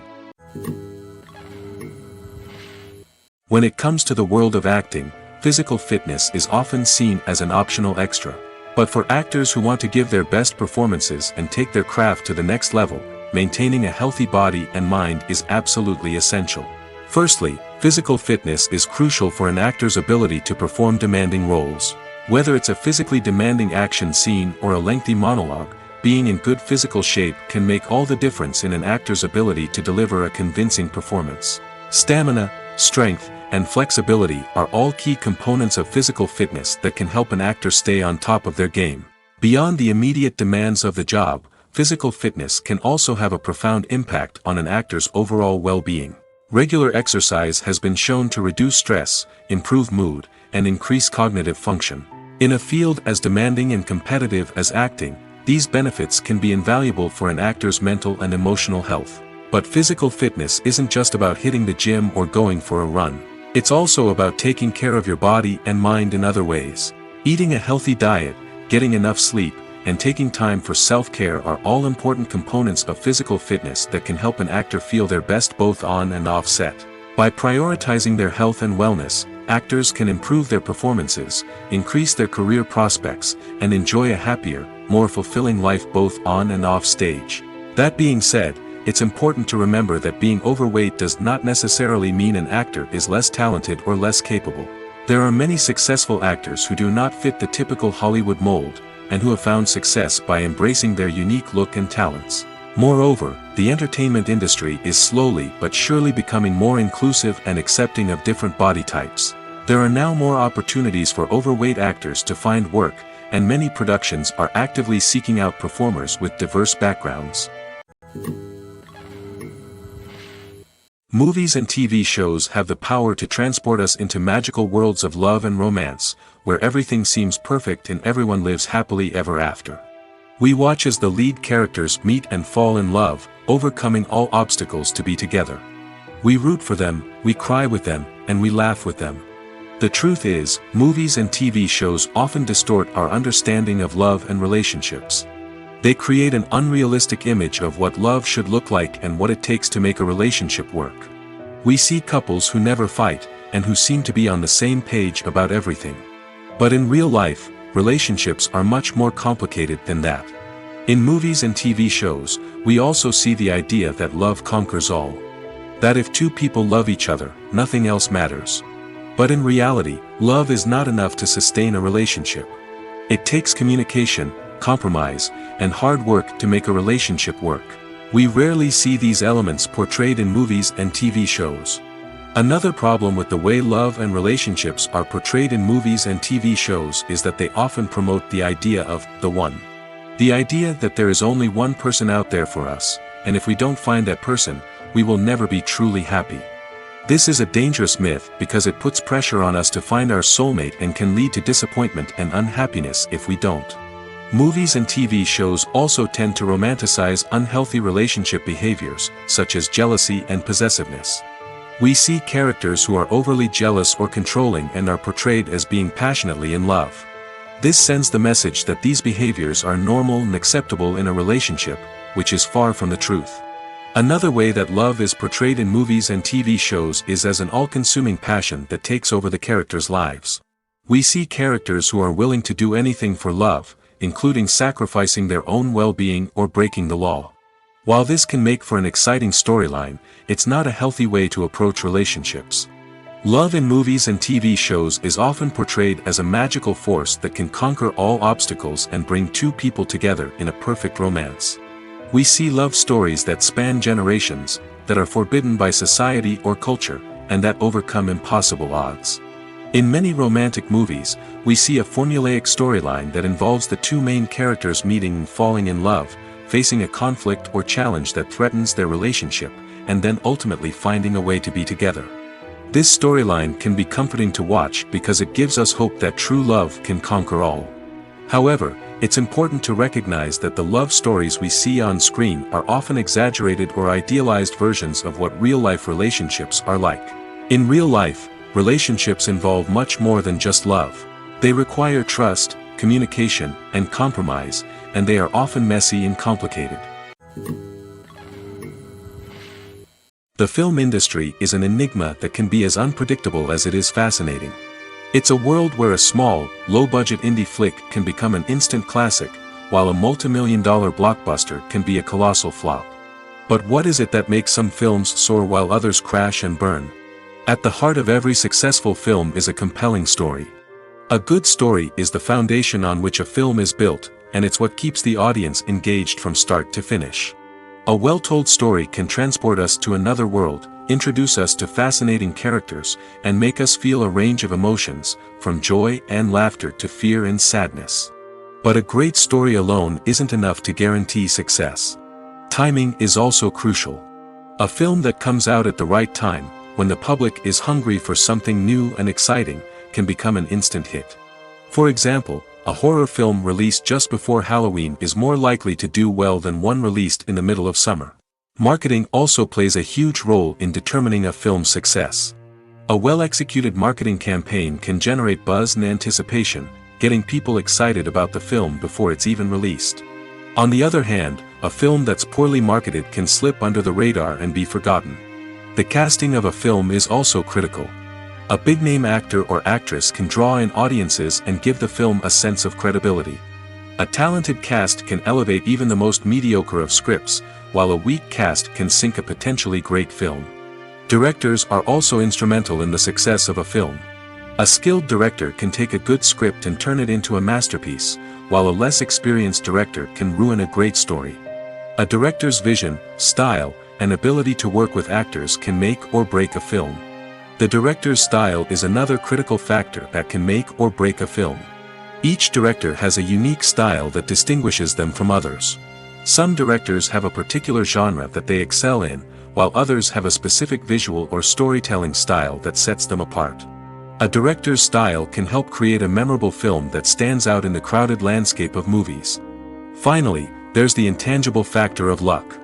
When it comes to the world of acting, physical fitness is often seen as an optional extra. But for actors who want to give their best performances and take their craft to the next level, maintaining a healthy body and mind is absolutely essential. Firstly, physical fitness is crucial for an actor's ability to perform demanding roles. Whether it's a physically demanding action scene or a lengthy monologue, being in good physical shape can make all the difference in an actor's ability to deliver a convincing performance. Stamina, strength, and flexibility are all key components of physical fitness that can help an actor stay on top of their game. Beyond the immediate demands of the job, physical fitness can also have a profound impact on an actor's overall well-being. Regular exercise has been shown to reduce stress, improve mood, and increase cognitive function. In a field as demanding and competitive as acting, these benefits can be invaluable for an actor's mental and emotional health. But physical fitness isn't just about hitting the gym or going for a run. It's also about taking care of your body and mind in other ways. Eating a healthy diet, getting enough sleep, and taking time for self-care are all important components of physical fitness that can help an actor feel their best both on and off set. By prioritizing their health and wellness, actors can improve their performances, increase their career prospects, and enjoy a happier, more fulfilling life both on and off stage. That being said, it's important to remember that being overweight does not necessarily mean an actor is less talented or less capable. There are many successful actors who do not fit the typical Hollywood mold, and who have found success by embracing their unique look and talents. Moreover, the entertainment industry is slowly but surely becoming more inclusive and accepting of different body types. There are now more opportunities for overweight actors to find work, and many productions are actively seeking out performers with diverse backgrounds. Movies and TV shows have the power to transport us into magical worlds of love and romance, where everything seems perfect and everyone lives happily ever after. We watch as the lead characters meet and fall in love, overcoming all obstacles to be together. We root for them, we cry with them, and we laugh with them. The truth is, movies and TV shows often distort our understanding of love and relationships. They create an unrealistic image of what love should look like and what it takes to make a relationship work. We see couples who never fight, and who seem to be on the same page about everything. But in real life, relationships are much more complicated than that. In movies and TV shows, we also see the idea that love conquers all. That if two people love each other, nothing else matters. But in reality, love is not enough to sustain a relationship. It takes communication, compromise, and hard work to make a relationship work. We rarely see these elements portrayed in movies and TV shows. Another problem with the way love and relationships are portrayed in movies and TV shows is that they often promote the idea of the one. The idea that there is only one person out there for us, and if we don't find that person, we will never be truly happy. This is a dangerous myth because it puts pressure on us to find our soulmate and can lead to disappointment and unhappiness if we don't. Movies and TV shows also tend to romanticize unhealthy relationship behaviors, such as jealousy and possessiveness. We see characters who are overly jealous or controlling and are portrayed as being passionately in love. This sends the message that these behaviors are normal and acceptable in a relationship, which is far from the truth. Another way that love is portrayed in movies and TV shows is as an all-consuming passion that takes over the characters' lives. We see characters who are willing to do anything for love, including sacrificing their own well-being or breaking the law. While this can make for an exciting storyline, it's not a healthy way to approach relationships. Love in movies and TV shows is often portrayed as a magical force that can conquer all obstacles and bring two people together in a perfect romance. We see love stories that span generations, that are forbidden by society or culture, and that overcome impossible odds. In many romantic movies, we see a formulaic storyline that involves the two main characters meeting and falling in love, facing a conflict or challenge that threatens their relationship, and then ultimately finding a way to be together. This storyline can be comforting to watch because it gives us hope that true love can conquer all. However, it's important to recognize that the love stories we see on screen are often exaggerated or idealized versions of what real-life relationships are like. In real life, relationships involve much more than just love. They require trust, communication, and compromise, and they are often messy and complicated. The film industry is an enigma that can be as unpredictable as it is fascinating. It's a world where a small, low-budget indie flick can become an instant classic, while a multi-million-dollar blockbuster can be a colossal flop. But what is it that makes some films soar while others crash and burn? At the heart of every successful film is a compelling story. A good story is the foundation on which a film is built, and it's what keeps the audience engaged from start to finish. A well-told story can transport us to another world, introduce us to fascinating characters, and make us feel a range of emotions, from joy and laughter to fear and sadness. But a great story alone isn't enough to guarantee success. Timing is also crucial. A film that comes out at the right time, when the public is hungry for something new and exciting, can become an instant hit. For example, a horror film released just before Halloween is more likely to do well than one released in the middle of summer. Marketing also plays a huge role in determining a film's success. A well-executed marketing campaign can generate buzz and anticipation, getting people excited about the film before it's even released. On the other hand, a film that's poorly marketed can slip under the radar and be forgotten. The casting of a film is also critical. A big-name actor or actress can draw in audiences and give the film a sense of credibility. A talented cast can elevate even the most mediocre of scripts, while a weak cast can sink a potentially great film. Directors are also instrumental in the success of a film. A skilled director can take a good script and turn it into a masterpiece, while a less experienced director can ruin a great story. A director's vision, style, and ability to work with actors can make or break a film. The director's style is another critical factor that can make or break a film. Each director has a unique style that distinguishes them from others. Some directors have a particular genre that they excel in, while others have a specific visual or storytelling style that sets them apart. A director's style can help create a memorable film that stands out in the crowded landscape of movies. Finally, there's the intangible factor of luck.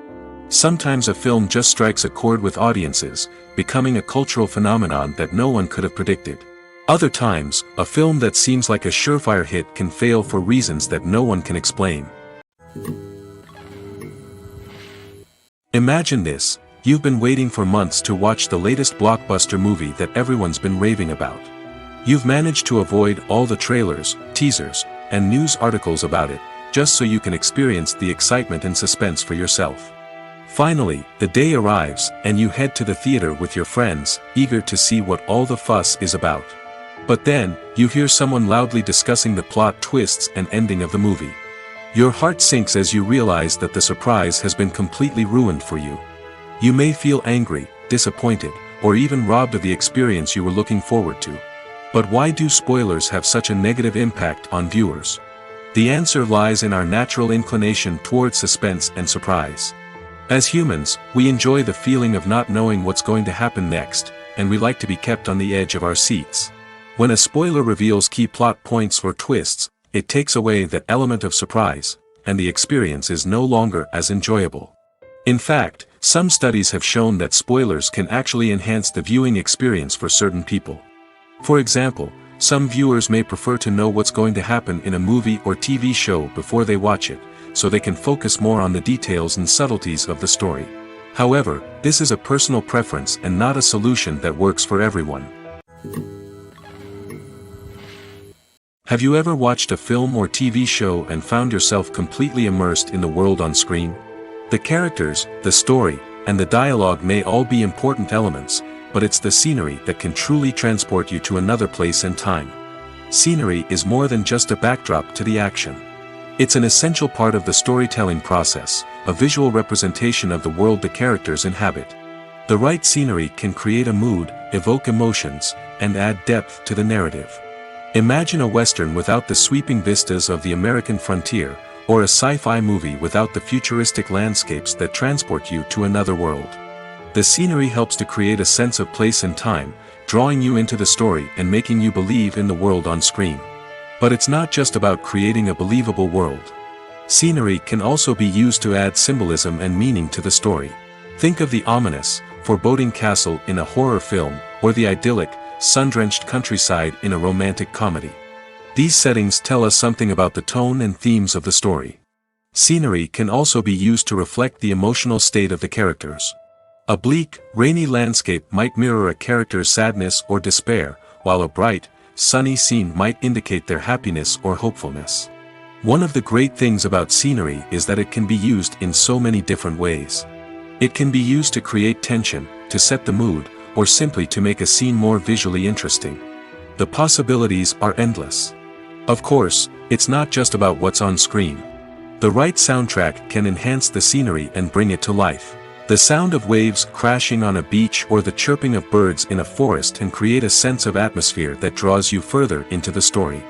Sometimes a film just strikes a chord with audiences, becoming a cultural phenomenon that no one could have predicted. Other times, a film that seems like a surefire hit can fail for reasons that no one can explain. Imagine this: you've been waiting for months to watch the latest blockbuster movie that everyone's been raving about. You've managed to avoid all the trailers, teasers, and news articles about it, just so you can experience the excitement and suspense for yourself. Finally, the day arrives, and you head to the theater with your friends, eager to see what all the fuss is about. But then, you hear someone loudly discussing the plot twists and ending of the movie. Your heart sinks as you realize that the surprise has been completely ruined for you. You may feel angry, disappointed, or even robbed of the experience you were looking forward to. But why do spoilers have such a negative impact on viewers? The answer lies in our natural inclination toward suspense and surprise. As humans, we enjoy the feeling of not knowing what's going to happen next, and we like to be kept on the edge of our seats. When a spoiler reveals key plot points or twists, it takes away that element of surprise, and the experience is no longer as enjoyable. In fact, some studies have shown that spoilers can actually enhance the viewing experience for certain people. For example, some viewers may prefer to know what's going to happen in a movie or TV show before they watch it, so they can focus more on the details and subtleties of the story. However, this is a personal preference and not a solution that works for everyone. Have you ever watched a film or TV show and found yourself completely immersed in the world on screen? The characters, the story, and the dialogue may all be important elements, but it's the scenery that can truly transport you to another place and time. Scenery is more than just a backdrop to the action. It's an essential part of the storytelling process, a visual representation of the world the characters inhabit. The right scenery can create a mood, evoke emotions, and add depth to the narrative. Imagine a Western without the sweeping vistas of the American frontier, or a sci-fi movie without the futuristic landscapes that transport you to another world. The scenery helps to create a sense of place and time, drawing you into the story and making you believe in the world on screen. But it's not just about creating a believable world. Scenery can also be used to add symbolism and meaning to the story. Think of the ominous, foreboding castle in a horror film, or the idyllic, sun-drenched countryside in a romantic comedy. These settings tell us something about the tone and themes of the story. Scenery can also be used to reflect the emotional state of the characters. A bleak, rainy landscape might mirror a character's sadness or despair, while a bright, sunny scene might indicate their happiness or hopefulness. One of the great things about scenery is that it can be used in so many different ways. It can be used to create tension, to set the mood, or simply to make a scene more visually interesting. The possibilities are endless. Of course, it's not just about what's on screen. The right soundtrack can enhance the scenery and bring it to life. The sound of waves crashing on a beach or the chirping of birds in a forest can create a sense of atmosphere that draws you further into the story.